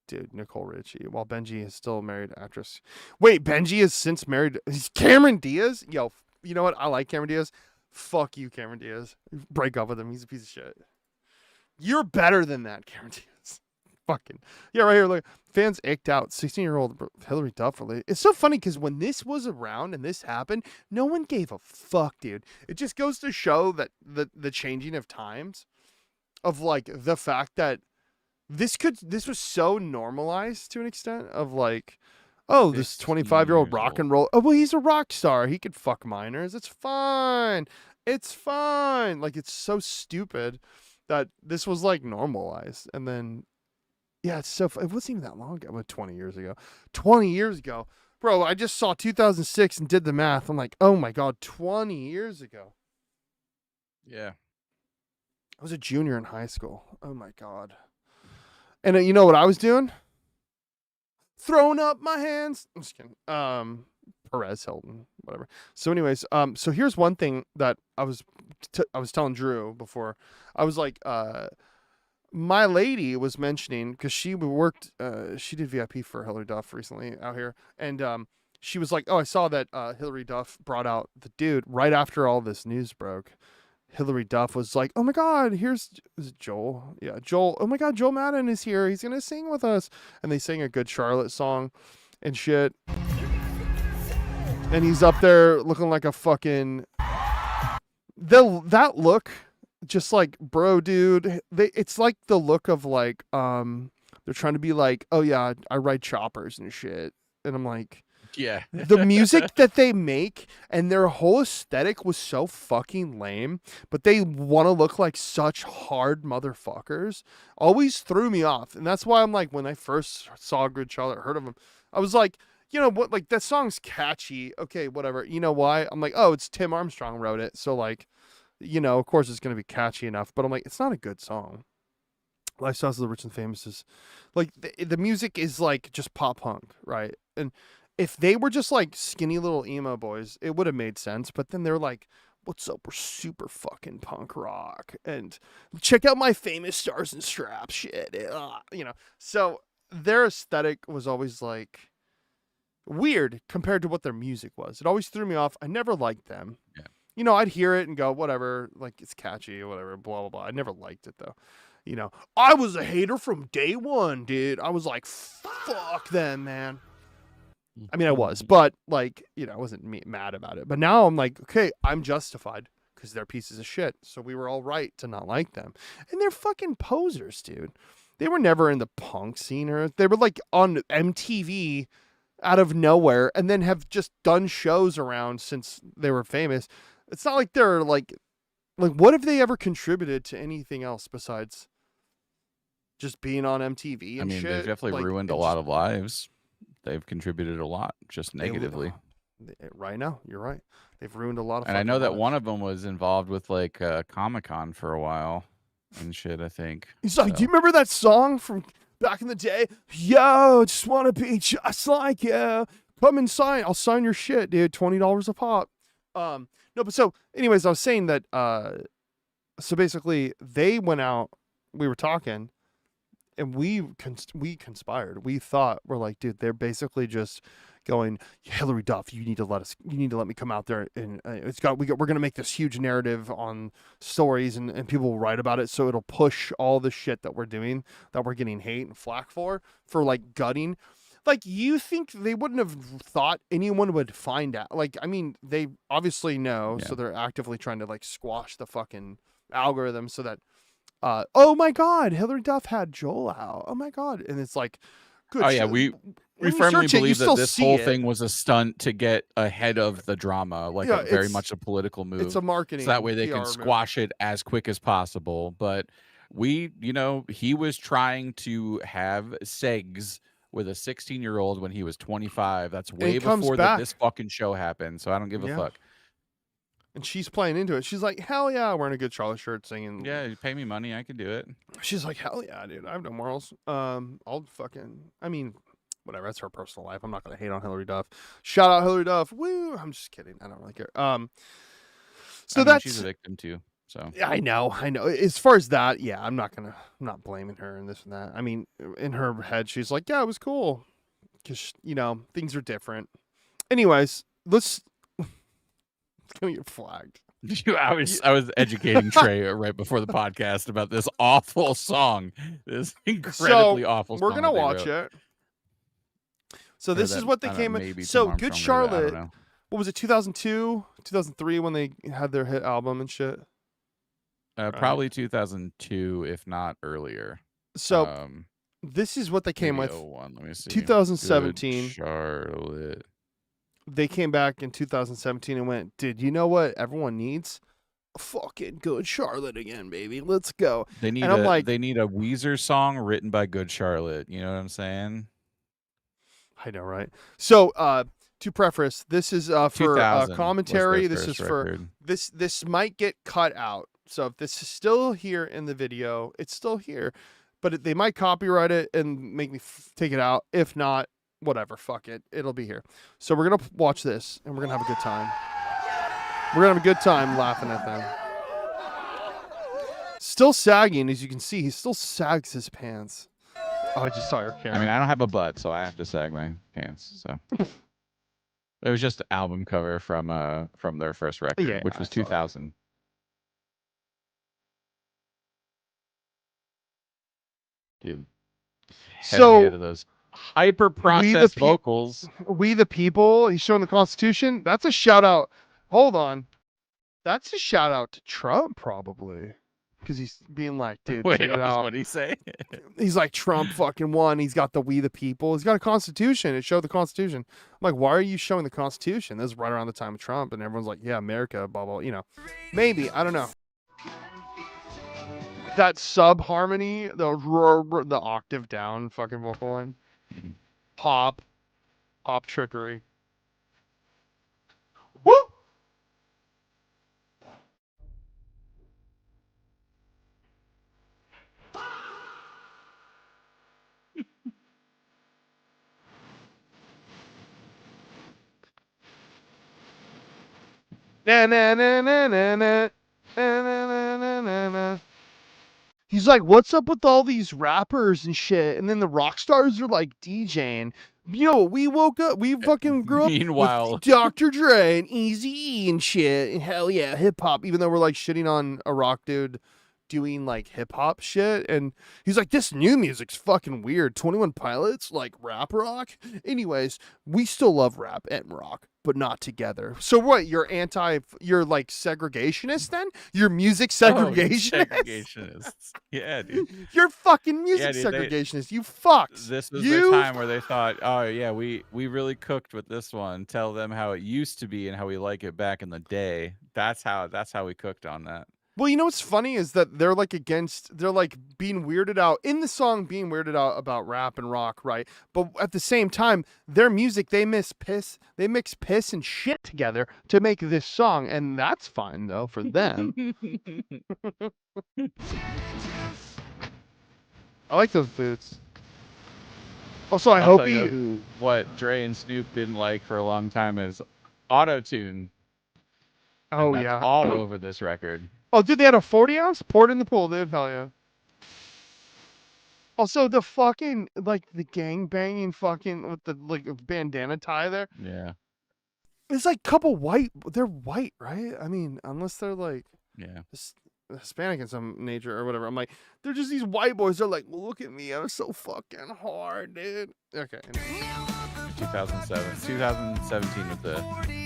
Dude, Nicole Richie. While Benji is still a married actress. Wait, Benji is since married. He's Cameron Diaz? Yo, you know what? I like Cameron Diaz. Fuck you, Cameron Diaz. Break up with him. He's a piece of shit. You're better than that, Cameron Diaz. Fucking. Yeah, right here. Look. Fans icked out. 16-year-old Hillary Duff. It's so funny because when this was around and this happened, no one gave a fuck, dude. It just goes to show that the changing of times of like the fact that this was so normalized to an extent of like, oh, this 25-year-old rock and roll. Oh, well, he's a rock star. He could fuck minors. It's fine. It's fine. Like, it's so stupid that this was like normalized. And then, yeah, it wasn't even that long ago. But 20 years ago. 20 years ago. Bro, I just saw 2006 and did the math. I'm like, oh my God, 20 years ago. Yeah. I was a junior in high school. Oh my God. And you know what I was doing? Throwing up my hands. I'm just kidding. Perez Hilton, whatever. So anyways, so here's one thing that I was telling Drew before. I was like, my lady was mentioning, because she worked, she did VIP for Hillary Duff recently out here. And she was like, oh, I saw that Hillary Duff brought out the dude right after all this news broke. Hillary Duff was like, oh my God, is it Joel? Yeah, Joel. Oh my God, Joel Madden is here. He's going to sing with us. And they sang a Good Charlotte song. and shit. And he's up there looking like a fucking that look, just like, bro, dude. It's like the look of like they're trying to be like, oh yeah, I ride choppers and shit, and I'm like. Yeah. The music that they make and their whole aesthetic was so fucking lame, but they want to look like such hard motherfuckers. Always threw me off. And that's why I'm like, when I first saw Good Charlotte, heard of him, I was like, you know what, like that song's catchy. Okay, whatever. You know why? I'm like, oh, it's Tim Armstrong wrote it. So like, you know, of course it's going to be catchy enough, but I'm like, it's not a good song. Lifestyles of the Rich and Famous is like, the music is like just pop punk, right? And if they were just like skinny little emo boys, it would have made sense. But then they're like, what's up? We're super fucking punk rock. And check out my famous Stars and Straps shit. You know, so their aesthetic was always like weird compared to what their music was. It always threw me off. I never liked them. Yeah. You know, I'd hear it and go, whatever, like it's catchy or whatever, blah, blah, blah. I never liked it though. You know, I was a hater from day one, dude. I was like, fuck them, man. I mean, I was, but like, you know, I wasn't mad about it. But now I'm like, okay, I'm justified because they're pieces of shit. So we were all right to not like them. And they're fucking posers, dude. They were never in the punk scene, or they were like on MTV out of nowhere and then have just done shows around since they were famous. It's not like they're like what have they ever contributed to anything else besides just being on MTV and shit? They've definitely ruined a lot of lives. They've contributed a lot, just negatively. Right now, you're right. They've ruined a lot of. And I know that one of them was involved with like Comic-Con for a while and shit. I think he's like, do you remember that song from back in the day? Yo, just want to be just like you. Come and sign. I'll sign your shit, dude. $20 a pop. No, but so, anyways, I was saying that. So basically, they went out. We were talking. And we conspired. We thought, we're like, dude, they're basically just going, Hillary Duff, you need to let me come out there, and we're gonna make this huge narrative on stories, and people will write about it, so it'll push all the shit that we're doing, that we're getting hate and flack for like gutting. Like, you think they wouldn't have thought anyone would find out? Like, I mean, they obviously know, so they're actively trying to like squash the fucking algorithm so that. Oh my God, Hillary Duff had Joel out. Oh my God, and it's like, good. Oh yeah, we firmly believe that this whole thing was a stunt to get ahead of the drama, like very much a political move. It's a marketing, so that way they PR can squash it as quick as possible. But he was trying to have segs with a 16-year-old when he was 25. That's way before this fucking show happened. So I don't give a fuck. And she's playing into it. She's like, hell yeah, wearing a Good Charlotte shirt, singing. Yeah, you pay me money, I can do it. She's like, hell yeah, dude, I have no morals. I'll fucking, I mean, whatever. That's her personal life. I'm not gonna hate on Hillary Duff. Shout out Hillary Duff. Woo! I'm just kidding. I don't really care. So she's a victim too. So yeah, I know. As far as that, yeah, I'm not blaming her and this and that. I mean, in her head, she's like, yeah, it was cool, because things are different. Anyways, let's. It's gonna get flagged. I was educating Trey right before the podcast about this awful song. This incredibly awful song. We're gonna watch it. So this is what they came in. So Good Charlotte, what was it, 2002, 2003 when they had their hit album and shit? Probably 2002, if not earlier. So this is what they came with. 01, let me see. 2017. Good Charlotte. They came back in 2017 and went, dude, you know what everyone needs? Fucking Good Charlotte again, baby. Let's go. They need they need a Weezer song written by Good Charlotte. You know what I'm saying? I know, right? So, to preface, this is for commentary. This is for this might get cut out. So if this is still here in the video, it's still here, but they might copyright it and make me take it out. If not, whatever, fuck it. It'll be here. So we're going to watch this, and we're going to have a good time. We're going to have a good time laughing at them. Still sagging, as you can see. He still sags his pants. Oh, I just saw your camera. I mean, I don't have a butt, so I have to sag my pants. So it was just an album cover from their first record, which was 2000. Dude. So those hyper processed vocals. We the people. He's showing the Constitution. That's a shout out. Hold on. That's a shout out to Trump, probably. Because he's being like, dude, Wait, check it out. what did he say? He's like, Trump fucking won. He's got the We the People. He's got a Constitution. It showed the Constitution. I'm like, why are you showing the Constitution? This is right around the time of Trump. And everyone's like, yeah, America, blah, blah, you know. Maybe. I don't know. That sub harmony, the octave down fucking vocal line. Pop trickery. Woo! Na na na na na na na na na na. He's like, what's up with all these rappers and shit? And then the rock stars are like DJing. Yo, we woke up, we fucking grew up Meanwhile, with Dr. Dre and Eazy-E and shit. And hell yeah, hip hop. Even though we're like shitting on a rock dude doing like hip hop shit. And he's like, this new music's fucking weird. 21 Pilots, like rap rock. Anyways, we still love rap and rock, but not together. So what? You're like segregationist then? You're music segregationist? Segregationists. Yeah, dude. You're fucking music segregationist. You fucks. This was the time where they thought, oh yeah, we really cooked with this one. Tell them how it used to be and how we like it back in the day. That's how we cooked on that. Well, you know what's funny is that they're like being weirded out in the song, being weirded out about rap and rock, right? But at the same time, their music, they mix piss and shit together to make this song, and that's fine though for them. I like those boots. Also, I hope what Dre and Snoop didn't like for a long time is auto-tune. Oh yeah, all over this record. Oh, dude, they had a 40 ounce poured in the pool, dude. Hell yeah. Also, the fucking, like, the gang banging fucking with the, like, bandana tie there. Yeah. It's like a couple white, they're white, right? I mean, unless they're, like, yeah, Hispanic in some nature or whatever. I'm like, they're just these white boys. They're like, look at me. I'm so fucking hard, dude. Okay. 2017 with the...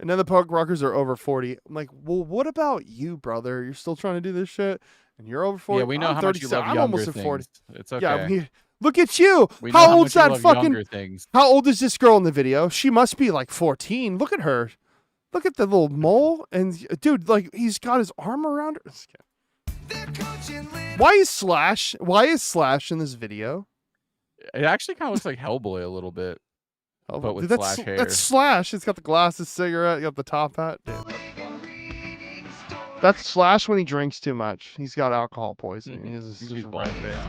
And then the punk rockers are over 40. I'm like, well, what about you, brother? You're still trying to do this shit, and you're over 40. Yeah, we know how much you love younger almost at 40. It's okay. Yeah, look at you. How old's that fucking? How old is this girl in the video? She must be like 14. Look at her. Look at the little mole, and dude, like he's got his arm around her. Why is Slash in this video? It actually kind of looks like Hellboy a little bit. Oh, but with dude, Slash hair. That's Slash. It's got the glasses, cigarette, got the top hat. Dude. That's Slash when he drinks too much. He's got alcohol poisoning. He's bald, yeah.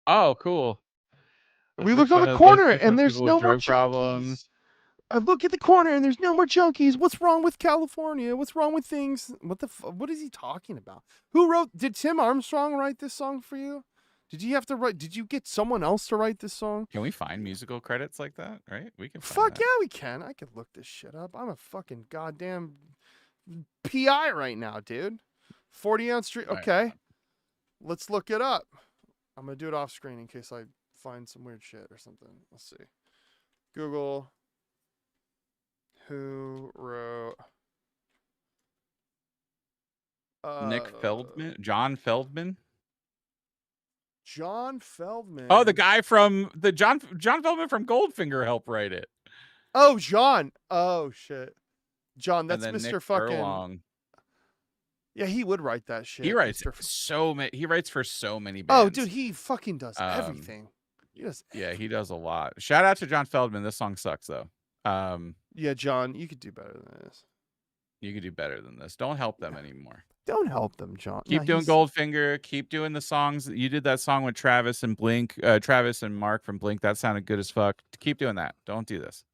Oh, cool. We looked on the corner and there's no more problems. I look at the corner and there's no more junkies. What's wrong with California? What's wrong with things? What is he talking about? Did Tim Armstrong write this song for you? Did you get someone else to write this song? Can we find musical credits like that? Right? We can Fuck yeah, we can. I could look this shit up. I'm a fucking goddamn PI right now, dude. 40 ounce street. Okay. Right. Let's look it up. I'm going to do it off screen in case I find some weird shit or something. Let's see. Google. Who wrote Nick Feldman? John Feldman? John Feldman. Oh, the guy from the John Feldman from Goldfinger helped write it. Oh, John. Oh shit. John, that's Mr. Nick fucking Furlong. Yeah, he would write that shit. He writes he writes for so many bands. Oh, dude, he fucking does everything. He does everything. Yeah, he does a lot. Shout out to John Feldman. This song sucks though. Yeah, John, you could do better than this. You could do better than this. Don't help them anymore. Don't help them, John. Keep doing Goldfinger. Keep doing the songs. You did that song with Travis and Blink, Travis and Mark from Blink. That sounded good as fuck. Keep doing that. Don't do this.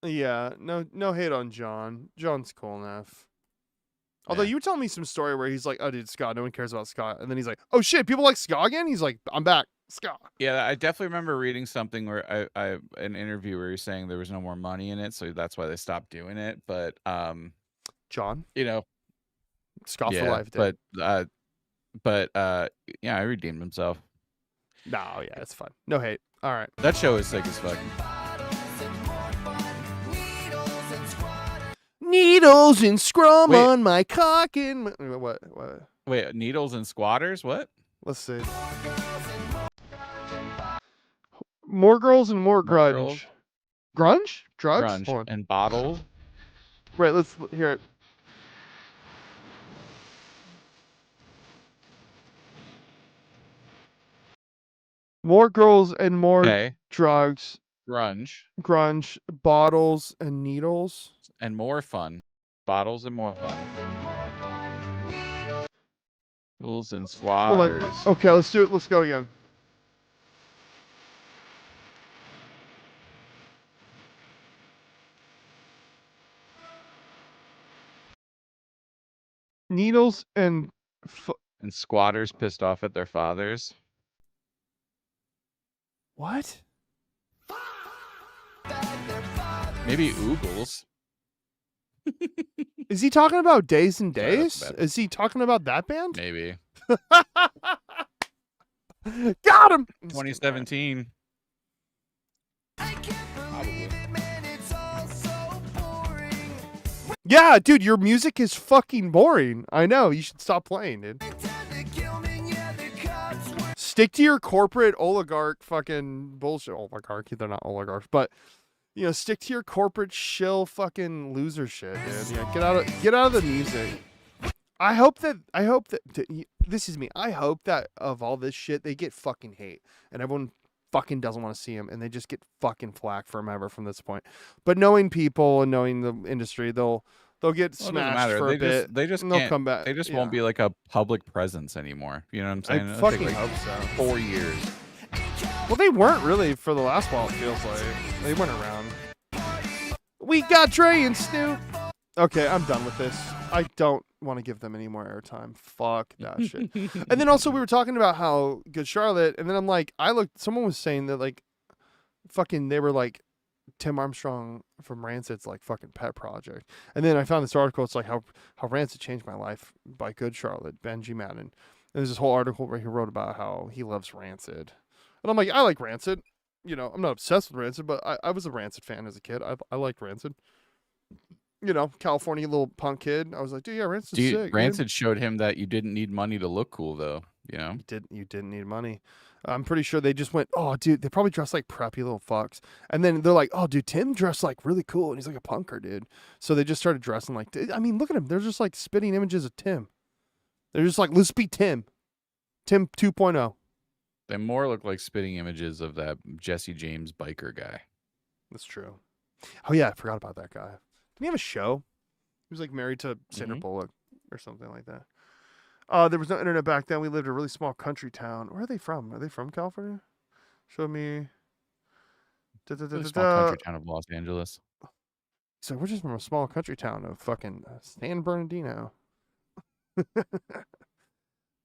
Yeah, no hate on John. John's cool enough. Although you were telling me some story where he's like, oh, dude, Scott, no one cares about Scott. And then he's like, oh, shit, people like Scott again? He's like, I'm back. Ska. Yeah, I definitely remember reading something where an interview where you're saying there was no more money in it, so that's why they stopped doing it. But John, you know, Ska for yeah, life, dude. but yeah, I redeemed himself. No, yeah, it's fine. No hate. All right. That show is sick as fuck. Needles and scrum Wait. on my cock and what? Wait, needles and squatters? What? Let's see. More girls and more grunge. Girls? Grunge? Drugs? Grunge Hold on. and bottles. Wait, let's hear it. More girls and more drugs. Grunge, bottles and needles. And more fun. Bottles and more fun. Needles and squatters. Okay, let's do it. Let's go again. Needles and squatters pissed off at their fathers. What? Maybe oogles. Is he talking about Days and Days? Is he talking about that band? Maybe. Got him. 2017. Yeah, dude, your music is fucking boring. I know. You should stop playing, dude. Stick to your corporate oligarch fucking bullshit. Oligarchy, they're not oligarchs, but you know, stick to your corporate shill fucking loser shit, dude. Yeah, get out of the music. I hope that this is me. I hope that of all this shit, they get fucking hate, and everyone fucking doesn't want to see them, and they just get fucking flack forever from this point. But knowing people and knowing the industry, they'll get smashed for a bit. They just they'll come back. They just won't be like a public presence anymore. You know what I'm saying? I fucking hope so. 4 years. Well, they weren't really for the last while. It feels like they went around. We got Dre and Snoop. Okay, I'm done with this. I don't want to give them any more airtime. Fuck that shit. And then also we were talking about how good Charlotte, and then I'm like, someone was saying that like, fucking, they were like, Tim Armstrong from Rancid's like fucking pet project. And then I found this article. It's like how Rancid changed my life by good Charlotte, Benji Madden. And there's this whole article where he wrote about how he loves Rancid. And I'm like, I like Rancid. You know, I'm not obsessed with Rancid, but I was a Rancid fan as a kid. I liked Rancid. You know, California little punk kid. I was like, dude, yeah, Rancid's sick. Rancid showed him that you didn't need money to look cool, though. You know, you didn't need money. I'm pretty sure they just went, oh, dude, they probably dressed like preppy little fucks. And then they're like, oh, dude, Tim dressed like really cool, and he's like a punker, dude. So they just started dressing like, I mean, look at him. They're just like spitting images of Tim. They're just like, let's be Tim. Tim 2.0. They more look like spitting images of that Jesse James biker guy. That's true. Oh, yeah, I forgot about that guy. Didn't he have a show? He was like married to Sandra Bullock or something like that. There was no internet back then. We lived in a really small country town. Where are they from? Are they from California? Show me. Really small country town of Los Angeles. So we're just from a small country town of fucking San Bernardino.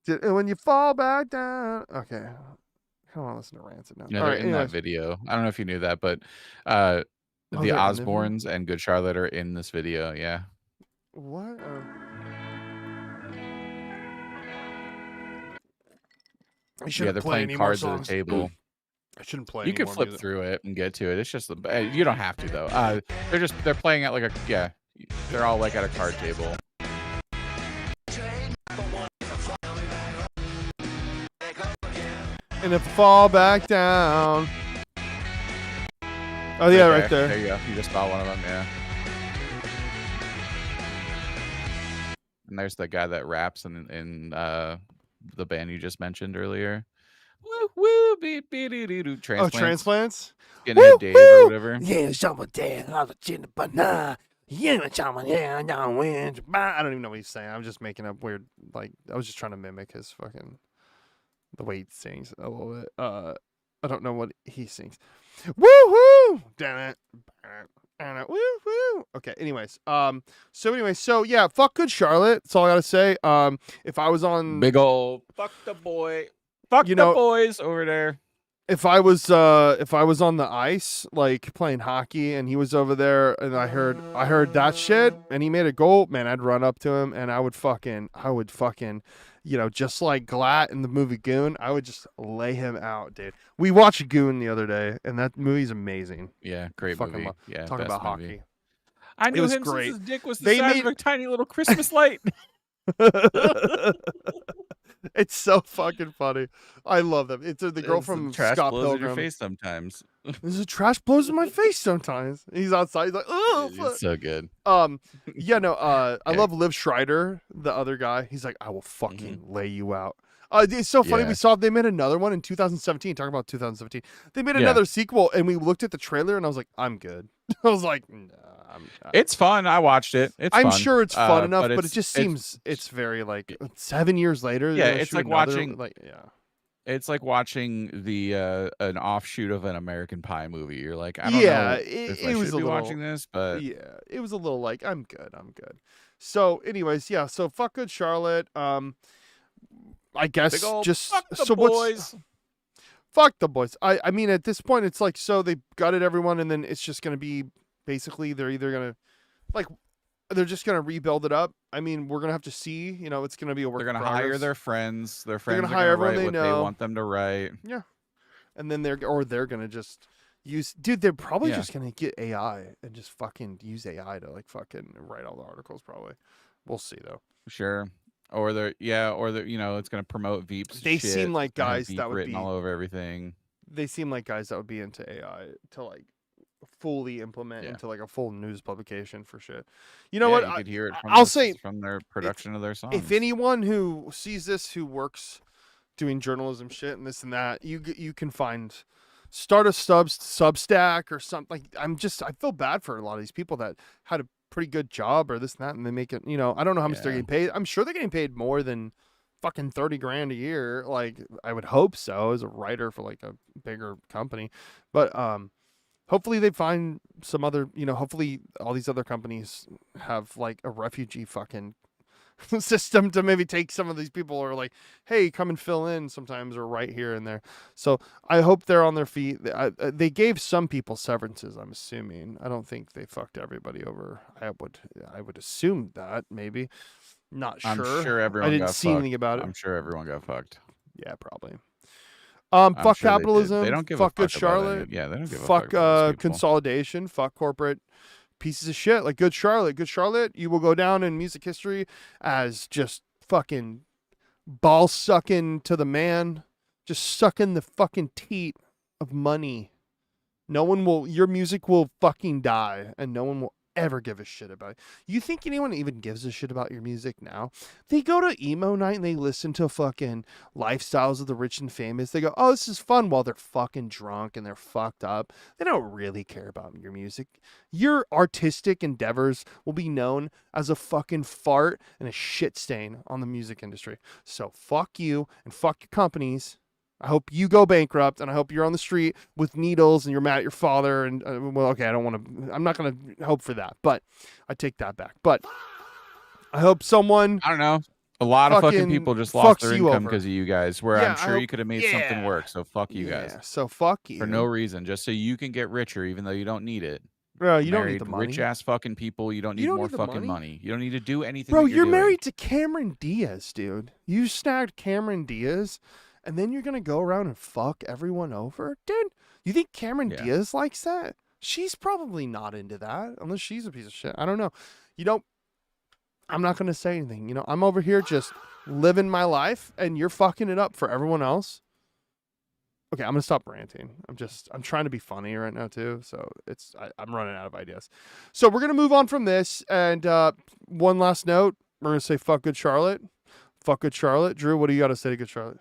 When you fall back down. Okay. I don't want to listen to Rancid now. Yeah, they're in that video. I don't know if you knew that, but the Osbournes and Good Charlotte are in this video. Yeah. What? Yeah, they're playing cards at the table. I shouldn't play. You can flip through it and get to it. It's just you don't have to though. They're playing at like they're all like at a card table. And if fall back down. Oh yeah, right there. There you go. You just saw one of them, yeah. And there's the guy that raps in the band you just mentioned earlier. Woo woo beep beep doo doo. Transplants. Oh, Transplants. Skinhead Dave or whatever. Yeah, someone dead on the chin, but nah. Yeah, someone yeah, I don't even know what he's saying. I'm just making up weird. Like I was just trying to mimic his fucking the way he sings a little bit. I don't know what he sings. Woo woo! Damn it. Woo woo. Okay. Anyways, so yeah, fuck good Charlotte. That's all I gotta say. If I was on big ol' fuck the boy. Fuck You the know, boys over there. if I was on the ice like playing hockey and he was over there and I heard that shit and he made a goal, man, I'd run up to him and I would fucking just like Glatt in the movie Goon, I would just lay him out, dude. We watched Goon the other day and that movie's amazing. Yeah, great Fucking movie. Yeah, talking best about movie. hockey. I knew was him great. since his dick was the They size made- of a tiny little Christmas light. It's so fucking funny. I love them. It's the girl from trash Scott blows in your Pilgrim. face sometimes. There's a trash blows in my face sometimes. He's outside. He's like, oh, It's so good. I love Liv Schreider, the other guy. He's like, I will fucking lay you out. It's so funny. Yeah. They made another one in 2017. Talking about 2017, they made Yeah. another sequel, and we looked at the trailer, and I was like, I'm good. I was like, nah, It's fun. I watched it. I'm fun. sure it's fun enough, but it it's- just seems it's very like 7 years later. they're Yeah, gonna it's shoot like another, watching- like yeah. It's like watching the an offshoot of an American Pie movie. You're like, I don't know if I it was should a be little, watching this, but yeah, it was a little like I'm good. So, anyways, yeah. So fuck Good Charlotte. I guess big ol' just fuck the so boys. fuck the boys. I mean, at this point, it's like so they gutted everyone, and then it's just gonna be basically they're either gonna like they're just gonna rebuild it up. I mean, we're gonna have to see. You know, it's gonna be a work. They're gonna in hire progress. their friends. Their They're friends gonna are hire gonna everyone write they what know. they want them to write. And then they're gonna just use. Dude, they're probably Yeah. just gonna get AI and just fucking use AI to like fucking write all the articles. Probably. We'll see though. Sure. Or it's gonna promote Veeps. They shit. seem like It's gonna have guys Veep that would written be- all over everything. They seem like guys that would be into AI to like fully implement Yeah. into like a full news publication for shit. You know Yeah, what? You could hear it from I'll say from their production of their songs. if anyone who sees this who works doing journalism shit and this and that, you can start a Substack or something. Like I feel bad for a lot of these people that had a pretty good job or this and that, and they make it. You know, I don't know how much they're Yeah. getting paid. I'm sure they're getting paid more than fucking 30 grand a year. Like I would hope so as a writer for like a bigger company, but hopefully they find some other. You know, hopefully all these other companies have like a refugee fucking system to maybe take some of these people or like, hey, come and fill in sometimes or right here and there. So I hope they're on their feet. They gave some people severances, I'm assuming. I don't think they fucked everybody over. I would assume that maybe. Not sure. I'm sure everyone I didn't got see fucked. anything about it. I'm sure everyone got fucked. Yeah, probably. I'm Fuck sure they did. capitalism. They don't give fuck a Good fuck about any- Charlotte. Yeah, they don't give a Fuck fuck about these people. consolidation. Fuck corporate pieces of shit like Good Charlotte. Good Charlotte, you will go down in music history as just fucking ball sucking to the man, just sucking the fucking teat of money. Your music will fucking die and no one will ever give a shit about it. You think anyone even gives a shit about your music now? They go to emo night and they listen to fucking Lifestyles of the Rich and Famous. They go, oh, this is fun, while they're fucking drunk and they're fucked up. They don't really care about your music. Your artistic endeavors will be known as a fucking fart and a shit stain on the music industry. So fuck you and fuck your companies. I hope you go bankrupt, and I hope you're on the street with needles and you're mad at your father. And I'm not gonna hope for that, but I take that back. But I hope someone. I don't know. A lot of fucking fucking people just lost their fucks you income over. because of you guys. Where Yeah, I'm I sure you hope- could have made something work. So fuck you guys So fuck you for no reason, just so you can get richer, even though you don't need it. Bro, you don't need Married the money. rich ass fucking people. You don't need more fucking money. You don't need to do anything. Bro, that you're doing. married to Cameron Diaz, dude. You snagged Cameron Diaz, and then you're gonna go around and fuck everyone over, dude. You think Cameron Yeah. Diaz likes that? She's probably not into that, unless she's a piece of shit. I don't know. I'm not gonna say anything. You know, I'm over here just living my life, and you're fucking it up for everyone else. Okay, I'm gonna stop ranting. I'm trying to be funny right now too, so I'm running out of ideas. So we're gonna move on from this, and one last note. We're gonna say fuck Good Charlotte. Fuck Good Charlotte. Drew, what do you got to say to Good Charlotte?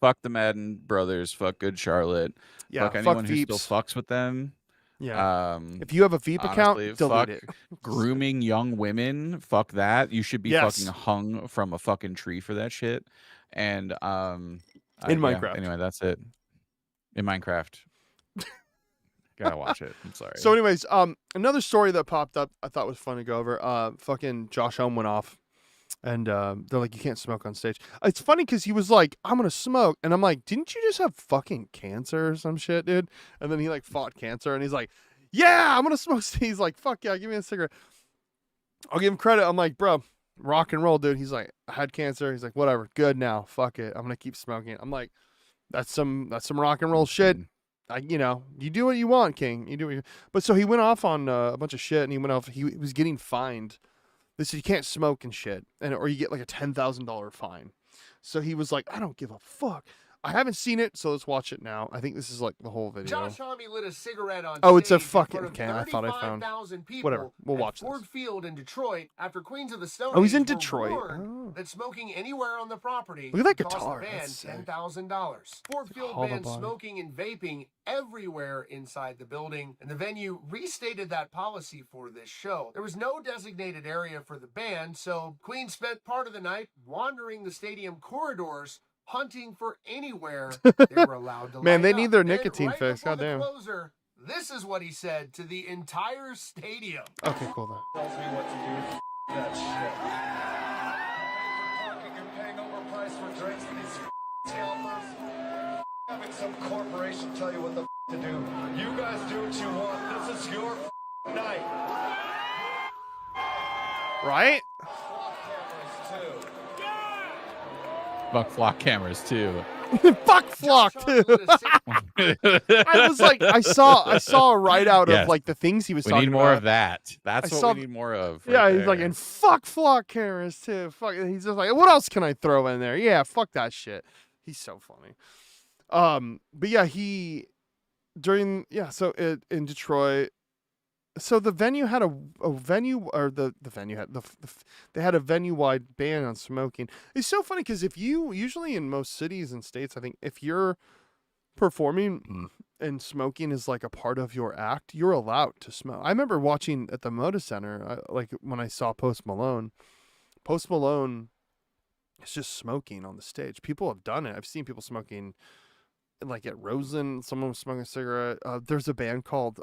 Fuck the Madden brothers. Fuck Good Charlotte. Yeah, fuck anyone who Veeps. still fucks with them. Yeah. If you have a Veep account, honestly, delete fuck it. grooming young women. Fuck that. You should be Yes. fucking hung from a fucking tree for that shit. And In yeah, Minecraft. anyway, that's it. In Minecraft. Gotta watch it. I'm sorry. So, anyways, another story that popped up I thought was fun to go over. Fucking Josh Homme went off And they're like, you can't smoke on stage. It's funny because he was like, I'm gonna smoke, and I'm like, didn't you just have fucking cancer or some shit, dude? And then he like fought cancer, and he's like, yeah, I'm gonna smoke. He's like, fuck yeah, give me a cigarette. I'll give him credit. I'm like, bro, rock and roll, dude. He's like, I had cancer. He's like, whatever, good now, fuck it, I'm gonna keep smoking. I'm like, that's some rock and roll shit. You do what you want, King. You do what you. But so he went off on a bunch of shit, and he went off. He was getting fined. They said you can't smoke and shit, or you get like a $10,000 fine. So he was like, I don't give a fuck. I haven't seen it, so let's watch it now. I think this is like the whole video. Josh Homme lit a cigarette on Oh, it's a stage fucking. in front Okay, of I thought I found. 35,000 people Whatever. We'll watch at Ford this. Field in Detroit after Queens of the Stone Oh, he's in Age were Detroit. warned Oh. that smoking anywhere on the property Look at that could cost guitar. the band That's sick. $10,000. Ford Field Hollow banned body. smoking and vaping everywhere inside the building, and the venue restated that policy for this show. There was no designated area for the band, so Queen spent part of the night wandering the stadium corridors, hunting for anywhere they were allowed to Man, line they up. need their Then, nicotine right fix. before the Goddamn. closer, this is what he said to the entire stadium. Okay, cool then. Tells me what to do. That shit. Parking and paying overpriced for drinks to these scalpers. Having some corporation tell you what the to do. You guys do what you want. This is your night. Right? Swap cameras too. Fuck flock cameras too. Fuck flock too. I was like, I saw a write out Yes. of like the things he was We talking need more about. of that. That's I what saw we need more of. Yeah, right he's like, there. and fuck flock cameras too. Fuck. He's just like, what else can I throw in there? Yeah, fuck that shit. He's so funny. But yeah, so in Detroit. So the venue had a venue, or the venue had they had a venue wide ban on smoking. It's so funny because if you usually in most cities and states, I think if you're performing and smoking is like a part of your act, you're allowed to smoke. I remember watching at the Moda Center, like when I saw Post Malone is just smoking on the stage. People have done it. I've seen people smoking, like at Rosen. Someone was smoking a cigarette. There's a band called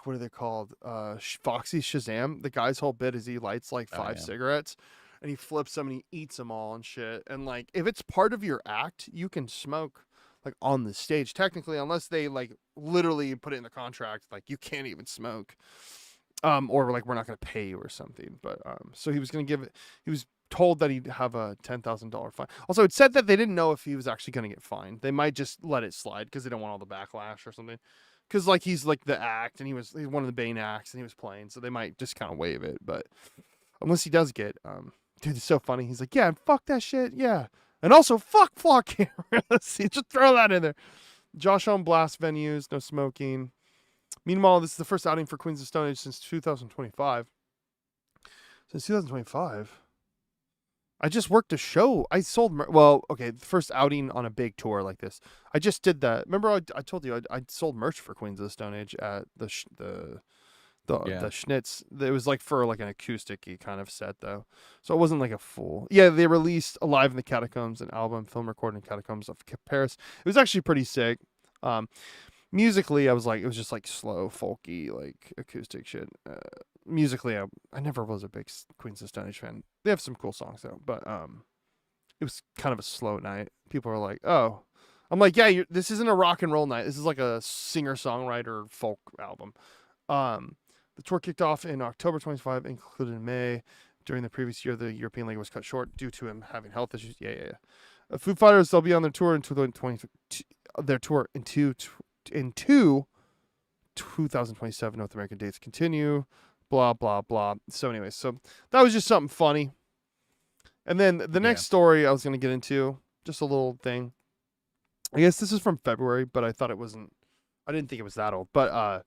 what are they called? Foxy Shazam. The guy's whole bit is he lights like 5 cigarettes, and he flips them and he eats them all and shit. And like, if it's part of your act, you can smoke like on the stage technically, unless they like literally put it in the contract, like you can't even smoke, or like we're not going to pay you or something. But so he was going to give it. He was told that he'd have a $10,000 fine. Also, it said that they didn't know if he was actually going to get fined. They might just let it slide because they don't want all the backlash or something. Because like he's like the act, and he's one of the Bane acts, and he was playing, so they might just kind of waive it. But unless he does get, dude, it's so funny. He's like, yeah, fuck that shit, yeah, and also fuck flock cameras. Just throw that in there. Josh Homme blast venues, no smoking. Meanwhile, this is the first outing for Queens of Stone Age since 2025. Since 2025. I just worked a show. I sold, the first outing on a big tour like this. I just did that. Remember, I told you I sold merch for Queens of the Stone Age at the Schnitz. It was like for like an acoustic-y kind of set though, so it wasn't like a full. Yeah, they released Alive in the Catacombs, an album, film recording Catacombs of Paris. It was actually pretty sick. Musically, I was like, it was just like slow, folky, like acoustic shit. Musically, I never was a big Queens of Stone Age fan. They have some cool songs though, but it was kind of a slow night. People were like, "Oh," I'm like, "Yeah, this isn't a rock and roll night. This is like a singer-songwriter folk album." The tour kicked off in October 25, included in May. During the previous year, the European leg was cut short due to him having health issues. Yeah. Foo Fighters, they'll be on their tour into 2027. North American dates continue. Blah, blah, blah. So anyway, so that was just something funny. And then the next story I was going to get into, just a little thing. I guess this is from February, but I didn't think it was that old. But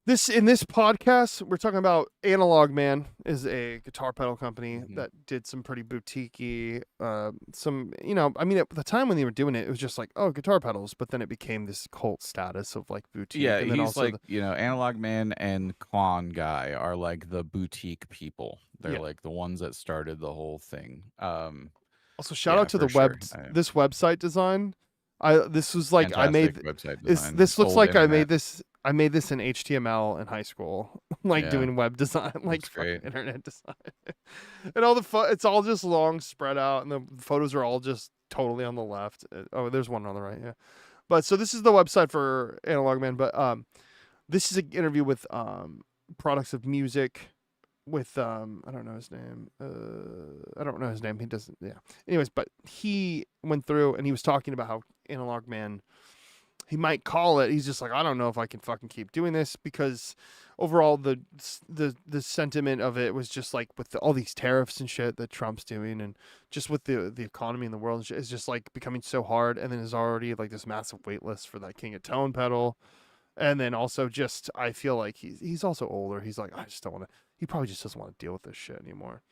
in this podcast, we're talking about Analog Man is a guitar pedal company that did some pretty boutique-y, at the time when they were doing it, it was just like, oh, guitar pedals, but then it became this cult status of like boutique. Yeah, and then he's also like, Analog Man and Klon Guy are like the boutique people. They're like the ones that started the whole thing. Also, shout out to the this website design. This was like Fantastic I made website design. this looks Old like I internet. made this I made this in HTML in high school, like Yeah. doing web design, like That's fucking great. internet design, and all the it's all just long spread out, and the photos are all just totally on the left. Oh, there's one on the right, yeah. But so this is the website for Analog Man, but this is an interview with products of music with I don't know his name. I don't know his name. He doesn't. Yeah. Anyways, but he went through and he was talking about how Analog Man, he might call it. He's just like, I don't know if I can fucking keep doing this, because overall the sentiment of it was just like with all these tariffs and shit that Trump's doing, and just with the economy in the world is just like becoming so hard, and then there's already like this massive wait list for that King of Tone pedal. And then also just, I feel like he's also older. He's like, I just don't want to. He probably just doesn't want to deal with this shit anymore.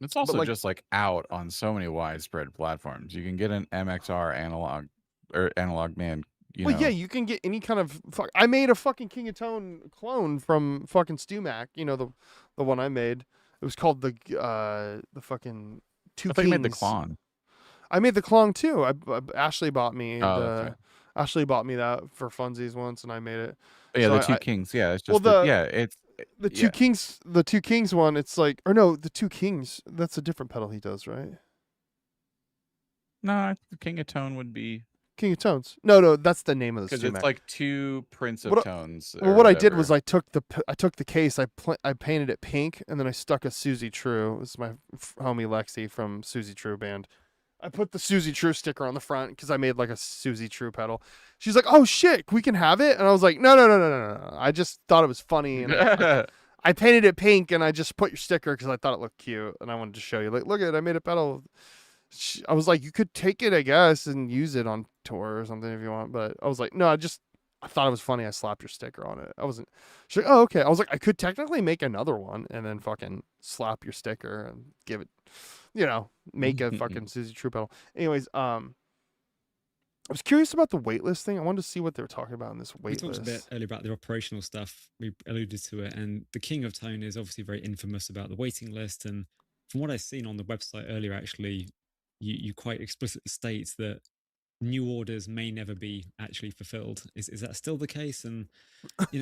It's also like- just like out on so many widespread platforms. You can get an MXR analog or Analog Man. Well, yeah, you can get any kind of. I made a fucking King of Tone clone from fucking StuMac. You know, the one I made. It was called the fucking Two I thought Kings. you made the clone. I made the clone too. Ashley bought me. And, Okay. Ashley bought me that for funsies once, and I made it. Yeah, So the Two Kings. Yeah, it's just well, it's the Two Kings. The Two Kings one. It's like, or no, the Two Kings. That's a different pedal he does, right? no, the King of Tone would be King of Tones. No, that's the name of the because StuMac. it's like two Prince of What Tones. Well, or what I did whatever. was I took the case, I painted it pink, and then I stuck a Susie True. This is my homie Lexi from Susie True band. I put the Susie True sticker on the front because I made like a Susie True pedal. She's like, "Oh shit, we can have it," and I was like, "No. I just thought it was funny, and I painted it pink, and I just put your sticker because I thought it looked cute, and I wanted to show you, like, look at it, I made a pedal." I was like, "You could take it, I guess, and use it on tour or something if you want," but I was like, "No, I thought it was funny. I slapped your sticker on it. I wasn't." She's like, "Oh, okay." I was like, "I could technically make another one and then fucking slap your sticker and give it, make a fucking Susie True pedal." Anyways, I was curious about the waitlist thing. I wanted to see what they were talking about in this We waitlist. talked a bit earlier about the operational stuff. We alluded to it, and the King of Tone is obviously very infamous about the waiting list. And from what I've seen on the website earlier, actually, you quite explicitly state that new orders may never be actually fulfilled. Is that still the case? And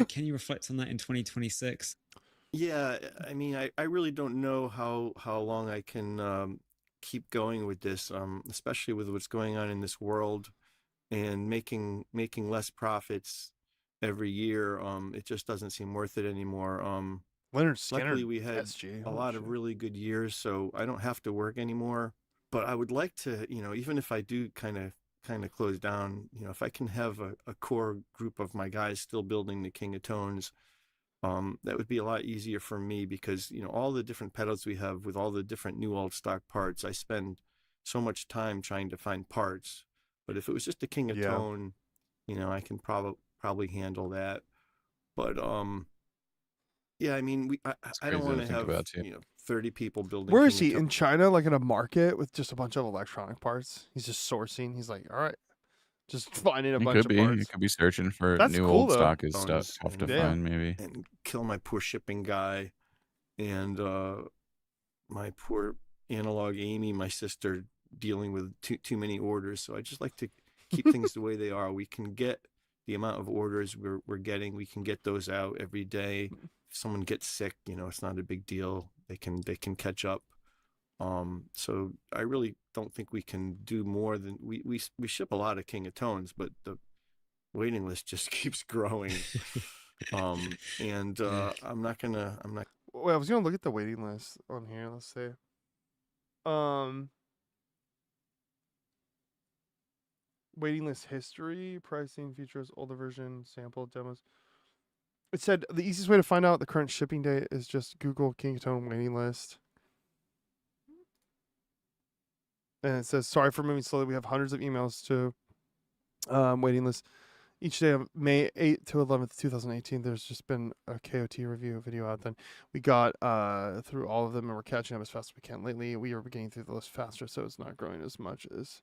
can you reflect on that in 2026? Yeah, I mean, I really don't know how long I can keep going with this, especially with what's going on in this world and making less profits every year. It just doesn't seem worth it anymore. Leonard Skinner, Luckily, we had SG. a lot of really good years, so I don't have to work anymore. But I would like to, even if I do kind of close down, if I can have a core group of my guys still building the King of Tones, that would be a lot easier for me because, all the different pedals we have with all the different new old stock parts, I spend so much time trying to find parts. But if it was just the King of Tone, I can probably handle that. But yeah, I mean, I don't want to have 30 people building. Where is he? In China, like in a market with just a bunch of electronic parts? He's just sourcing. He's like, all right, just finding a bunch of parts. You could be searching for That's new cool, old though. stock is tough to find, maybe. And kill my poor shipping guy, and my poor analog Amy, my sister, dealing with too many orders. So I just like to keep things the way they are. We can get the amount of orders we're getting. We can get those out every day. If someone gets sick, it's not a big deal. They can catch up. So I really don't think we can do more than we ship a lot of King of Tones, but the waiting list just keeps growing. And I'm not. Wait, I was gonna look at the waiting list on here. Let's see. Waiting list history, pricing, features, older version, sample, demos. It said the easiest way to find out the current shipping date is just Google King of Tone waiting list. And it says, sorry for moving slowly. We have hundreds of emails to waiting list. Each day of May 8th to 11th, 2018, there's just been a KOT review video out. Then we got through all of them, and we're catching up as fast as we can. Lately, we are getting through the list faster, so it's not growing as much as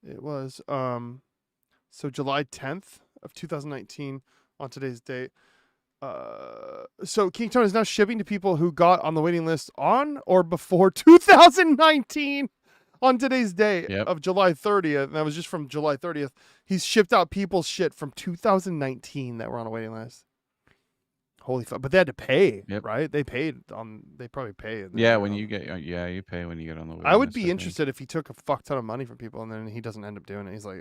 it was. So July 10th of 2019 on today's date. So King Tone is now shipping to people who got on the waiting list on or before 2019. on today's day Yep. of July 30th, and that was just from July 30th, he's shipped out people's shit from 2019 that were on a waiting list. Holy fuck! But they had to pay, Yep. right? They paid on. They probably pay. Yeah, when you get you pay when you get on the waiting I would list, be think. interested if he took a fuck ton of money from people and then he doesn't end up doing it. He's like,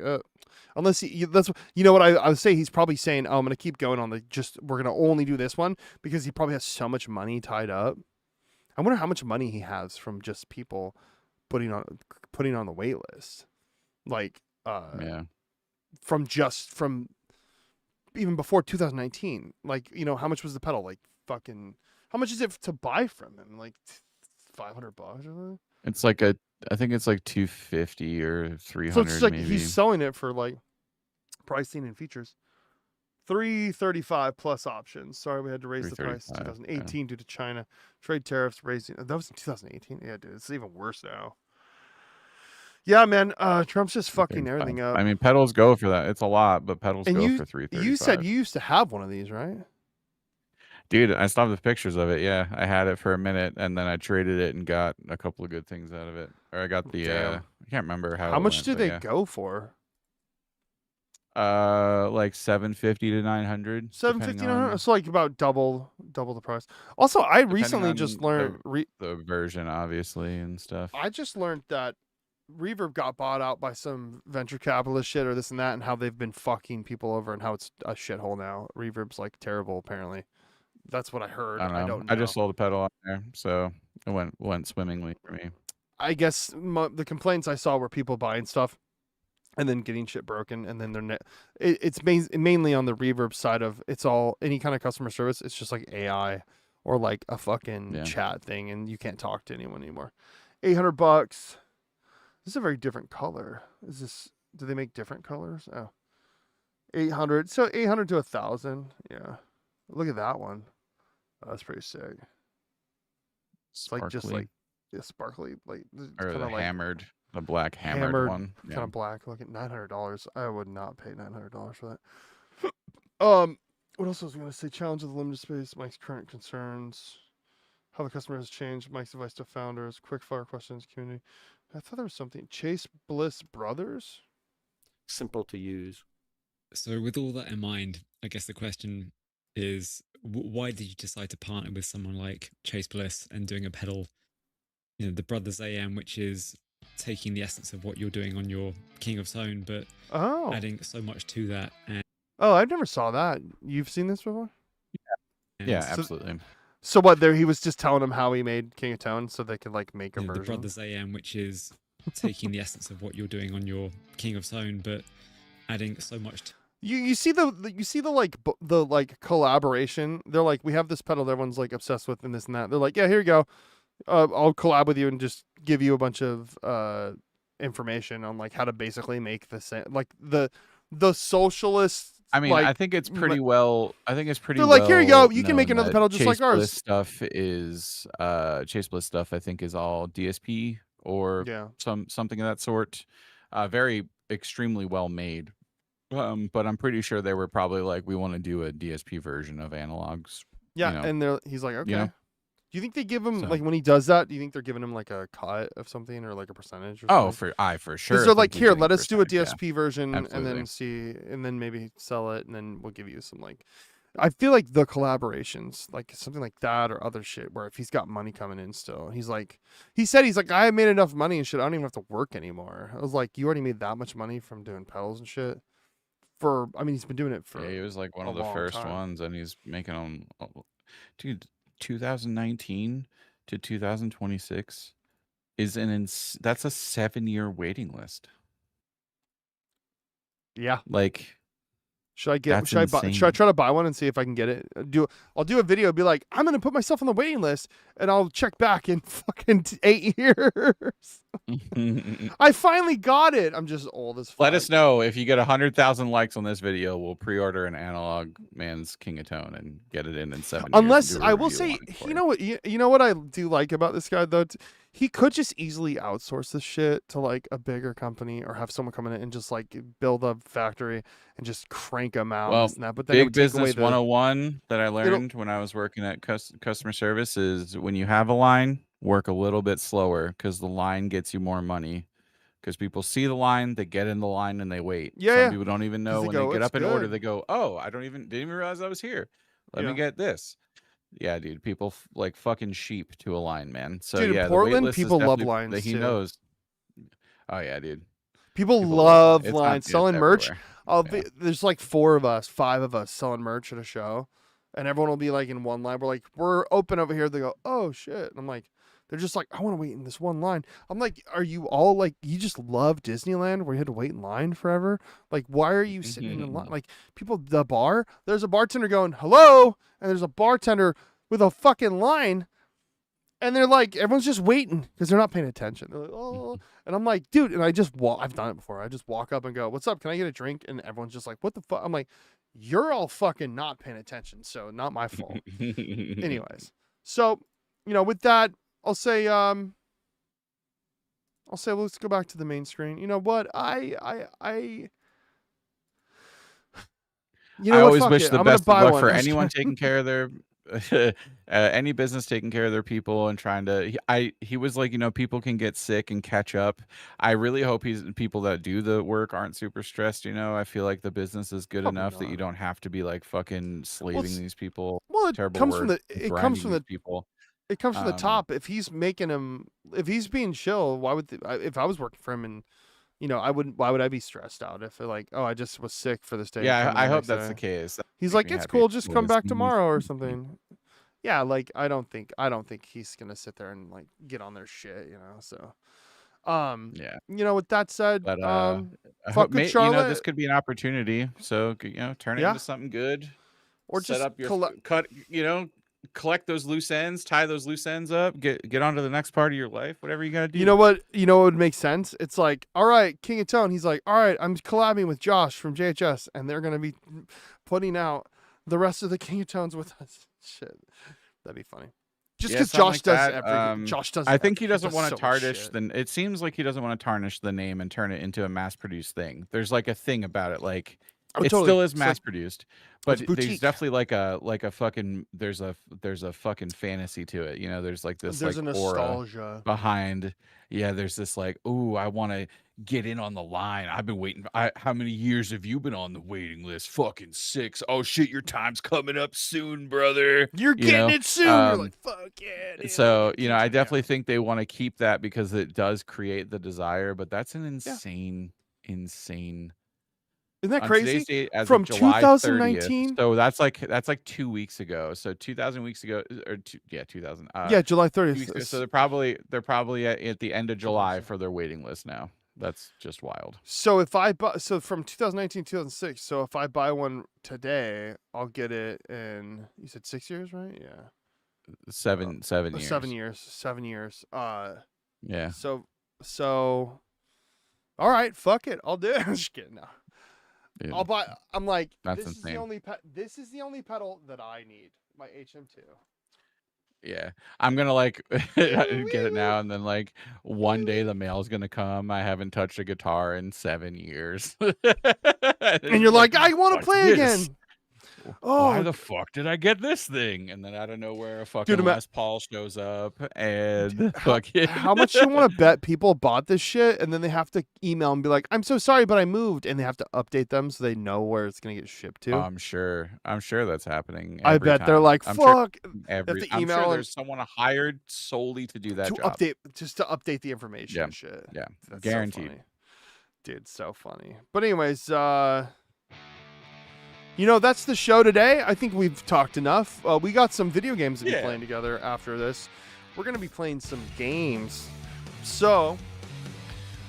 unless that's you know what I would say. He's probably saying, oh, I'm gonna keep going on we're gonna only do this one because he probably has so much money tied up. I wonder how much money he has from just people putting on the wait list, like Yeah. from even before 2019. Like, you know, how much was the pedal? Like fucking how much is it to buy from him? Like $500 or something? It's like I think it's like 250 or 300 So it's like maybe. he's selling it for like pricing and features. $335 plus options. Sorry, we had to raise the price in 2018 due to China trade tariffs raising. That was in 2018. Yeah, dude, it's even worse now. Yeah, man. Trump's just fucking everything up. I mean, pedals go for that. It's a lot, but pedals And go you- for 335. You said you used to have one of these, right? Dude, I still have the pictures of it. Yeah, I had it for a minute, and then I traded it and got a couple of good things out of it. Or I got the Damn. I can't remember how. How it much went, did but they yeah. go for? Like 750 to 900. 750, depending on so like about double the price. Also, I recently on just learned the version, obviously, and stuff. I just learned that Reverb got bought out by some venture capitalist shit or this and that, and how they've been fucking people over and how it's a shithole now. Reverb's like terrible, apparently. That's what I heard. I don't know. I just sold a pedal on there, so it went swimmingly for me. I guess the complaints I saw were people buying stuff and then getting shit broken, and then it's mainly on the Reverb side of it's all any kind of customer service. It's just like AI or like a fucking chat thing, and you can't talk to anyone anymore. $800. This is a very different color. Do they make different colors? Oh, 800. So 800 to 1,000. Yeah. Look at that one. Oh, that's pretty sick. It's like just like sparkly, like or the like hammered, the black hammered one. Kind of black looking. $900. I would not pay $900 for that. What else was I going to say? Challenge of the limited space. Mike's current concerns. How the customer has changed. Mike's advice to founders. Quick fire questions. Community. I thought there was something. Chase Bliss Brothers. Simple to use. So with all that in mind, I guess the question is, why did you decide to partner with someone like Chase Bliss and doing a pedal, you know, the Brothers AM, which is taking the essence of what you're doing on your King of Tone, but adding so much to that. And I never saw that. You've seen this before? Yeah, absolutely. So what? There, he was just telling them how he made King of Tone, so they could like make a version. The Brothers AM, which is taking the essence of what you're doing on your King of Tone, but adding so much. You see the like collaboration. They're like, we have this pedal that everyone's like obsessed with and this and that. They're like, yeah, here you go. I'll collab with you and just give you a bunch of information on like how to basically make the same, like the socialist. I mean, like, I think it's pretty well. I think it's pretty. They're like, here you go. You can make another pedal just Chase like ours. Bliss stuff is Chase Bliss stuff. I think is all DSP or something of that sort. Very extremely well made. But I'm pretty sure they were probably like, we want to do a DSP version of analogs. Yeah, you know? and he's like, okay. You know? Do you think they give him like when he does that? Do you think they're giving him like a cut of something or like a percentage? Or something? For sure. Because they're like, here, let us do a DSP version Absolutely. and then see, and then maybe sell it, and then we'll give you some like. I feel like the collaborations, like something like that or other shit, where if he's got money coming in still, he's like, I made enough money and shit. I don't even have to work anymore. I was like, you already made that much money from doing pedals and shit. He's been doing it for. Yeah, he was like one of the first ones, and he's making them. Dude, 2019 to 2026 is that's a 7-year waiting list. Yeah. Like, should I try to buy one and see if I can get it? I'll do a video, be like, I'm gonna put myself on the waiting list, and I'll check back in fucking 8 years. I finally got it. I'm just old as fuck. Let us know if you get 100,000 likes on this video. We'll pre-order an analog man's King of Tone and get it in 7 years. Unless I will say, you know what I do like about this guy though. He could just easily outsource this shit to like a bigger company or have someone come in and just like build a factory and just crank them out. Well, and that. But then big business 101 that I learned when I was working at customer service is when you have a line, work a little bit slower because the line gets you more money. because people see the line, they get in the line, and they wait. Yeah, Some yeah. people don't even 'Cause know they when go, they get "It's up in order. good." They go, "Oh, I didn't even realize I was here. Let me Yeah. get this." Yeah, dude, people like fucking sheep to a line, man. So Dude, in yeah, the wait Portland, list is people love definitely lines he too. knows. Oh yeah, dude. People People love It's lines. not Selling merch. everywhere. Yeah. There's like 4 of us, 5 of us selling merch at a show, and everyone will be like in one line. We're like, we're open over here. They go, oh shit. And I'm like, they're just like, I want to wait in this one line. I'm like, are you all like, you just love Disneyland where you had to wait in line forever? Like, why are you sitting in line? Like, people, the bar, there's a bartender going, hello, and there's a bartender with a fucking line. And they're like, everyone's just waiting because they're not paying attention. They're like, oh, and I'm like, dude, and I've done it before. I just walk up and go, what's up? Can I get a drink? And everyone's just like, what the fuck? I'm like, you're all fucking not paying attention. So not my fault. Anyways. So, with that, I'll say, let's go back to the main screen. You know what? I always wish the I'm gonna best of buy luck one. for anyone taking care of their any business taking care of their people and trying to he was like, people can get sick and catch up. I really hope people that do the work aren't super stressed. I feel like the business is good Probably enough that you not. don't have to be like fucking slaving these people. Well, it Terrible comes word. from the People. It comes from the top. If he's being chill, why would if I was working for him and why would I be stressed out if like, oh, I just was sick for this day. Yeah, come in I the hope next that's day. the case. He's Makes like, me it's happy. cool, just come Was back me. tomorrow or something. Yeah, like I don't think he's gonna sit there and like get on their shit, So Yeah. With that said, But I fuck hope with Charlotte. this could be an opportunity. So turn it Yeah. into something good. Or set just up your collect those loose ends, tie those loose ends up, get on to the next part of your life, whatever you gotta do. You know what would make sense? It's like, all right, King of Tone. He's like, all right, I'm collabing with Josh from JHS, and they're gonna be putting out the rest of the King of Tones with us. Shit, that'd be funny. Just because Josh does everything. Josh does. I think he doesn't does want so to much tarnish shit. it seems like he doesn't want to tarnish the name and turn it into a mass-produced thing. There's like a thing about it, like it totally. still is It's like- mass-produced, but it's there's boutique. definitely like a fucking there's a fucking fantasy to it. There's like this There's like a aura nostalgia behind. Yeah, there's this like, ooh, I want to get in on the line. I've been waiting. How many years have you been on the waiting list? Fucking 6. Oh shit, your time's coming up soon, brother. You're getting it soon. You're like, fuck yeah. Dude. So I definitely think they want to keep that because it does create the desire. But that's an insane. Isn't that On crazy? today's date, as From of July 2019. 30th, so that's like 2 weeks ago. So 2,000 weeks ago, or 2000. Yeah, July 2 30th. weeks ago. So they're probably at the end of July for their waiting list now. That's just wild. So if I buy, from 2019 2006, so if I buy one today, I'll get it in. You said 6 years, right? Yeah. 7 years. 7 years. 7 years. Yeah. So. All right, fuck it. I'll do it. I'm just kidding. No. Dude, I'll buy. I'm like, that's this insane. is the only This is the only pedal that I need. My HM2. Yeah, I'm gonna like get it now, and then like one day the mail's gonna come. I haven't touched a guitar in 7 years, And you're like, I want to play this? again. Why the fuck did I get this thing? And then out of nowhere, a fucking Les Paul shows up, and fucking. How much you want to bet people bought this shit, and then they have to email and be like, "I'm so sorry, but I moved," and they have to update them so they know where it's gonna get shipped to. I'm sure that's happening. I every bet time. they're like, I'm "Fuck." Sure I'm sure there's someone hired solely to do that to job. update the information. Yeah. And shit. Yeah, That's guaranteed. So funny. Dude, so funny. But anyways, that's the show today. I think we've talked enough. We got some video games to be playing together after this. We're going to be playing some games. So,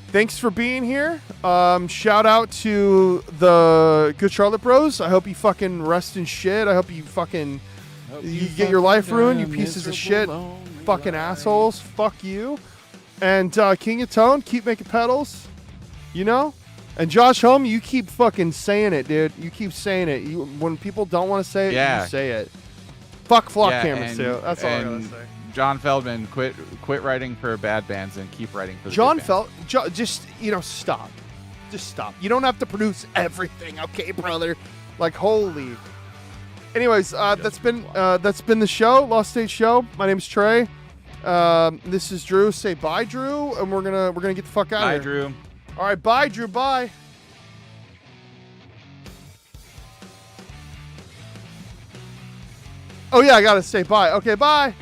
thanks for being here. Shout out to the Good Charlotte Bros. I hope you fucking rest in shit. I hope you fucking you get your life ruined, you pieces of shit. Fucking assholes. Fuck you. And King of Tone, keep making pedals. And Josh Homme, you keep fucking saying it, dude. You keep saying it. When people don't want to say it, you say it. Fuck flock cameras, too. That's all I gotta say. John Feldman, quit writing for bad bands and keep writing for the John good bands. just, stop. Just stop. You don't have to produce everything, okay, brother? Like, holy. Anyways, that's been the show, Lost Stage Show. My name's Trey. This is Drew. Say bye, Drew, and we're gonna get the fuck out of here. Bye, Drew. All right, bye, Drew. Bye. Oh yeah, I gotta say bye. Okay, bye.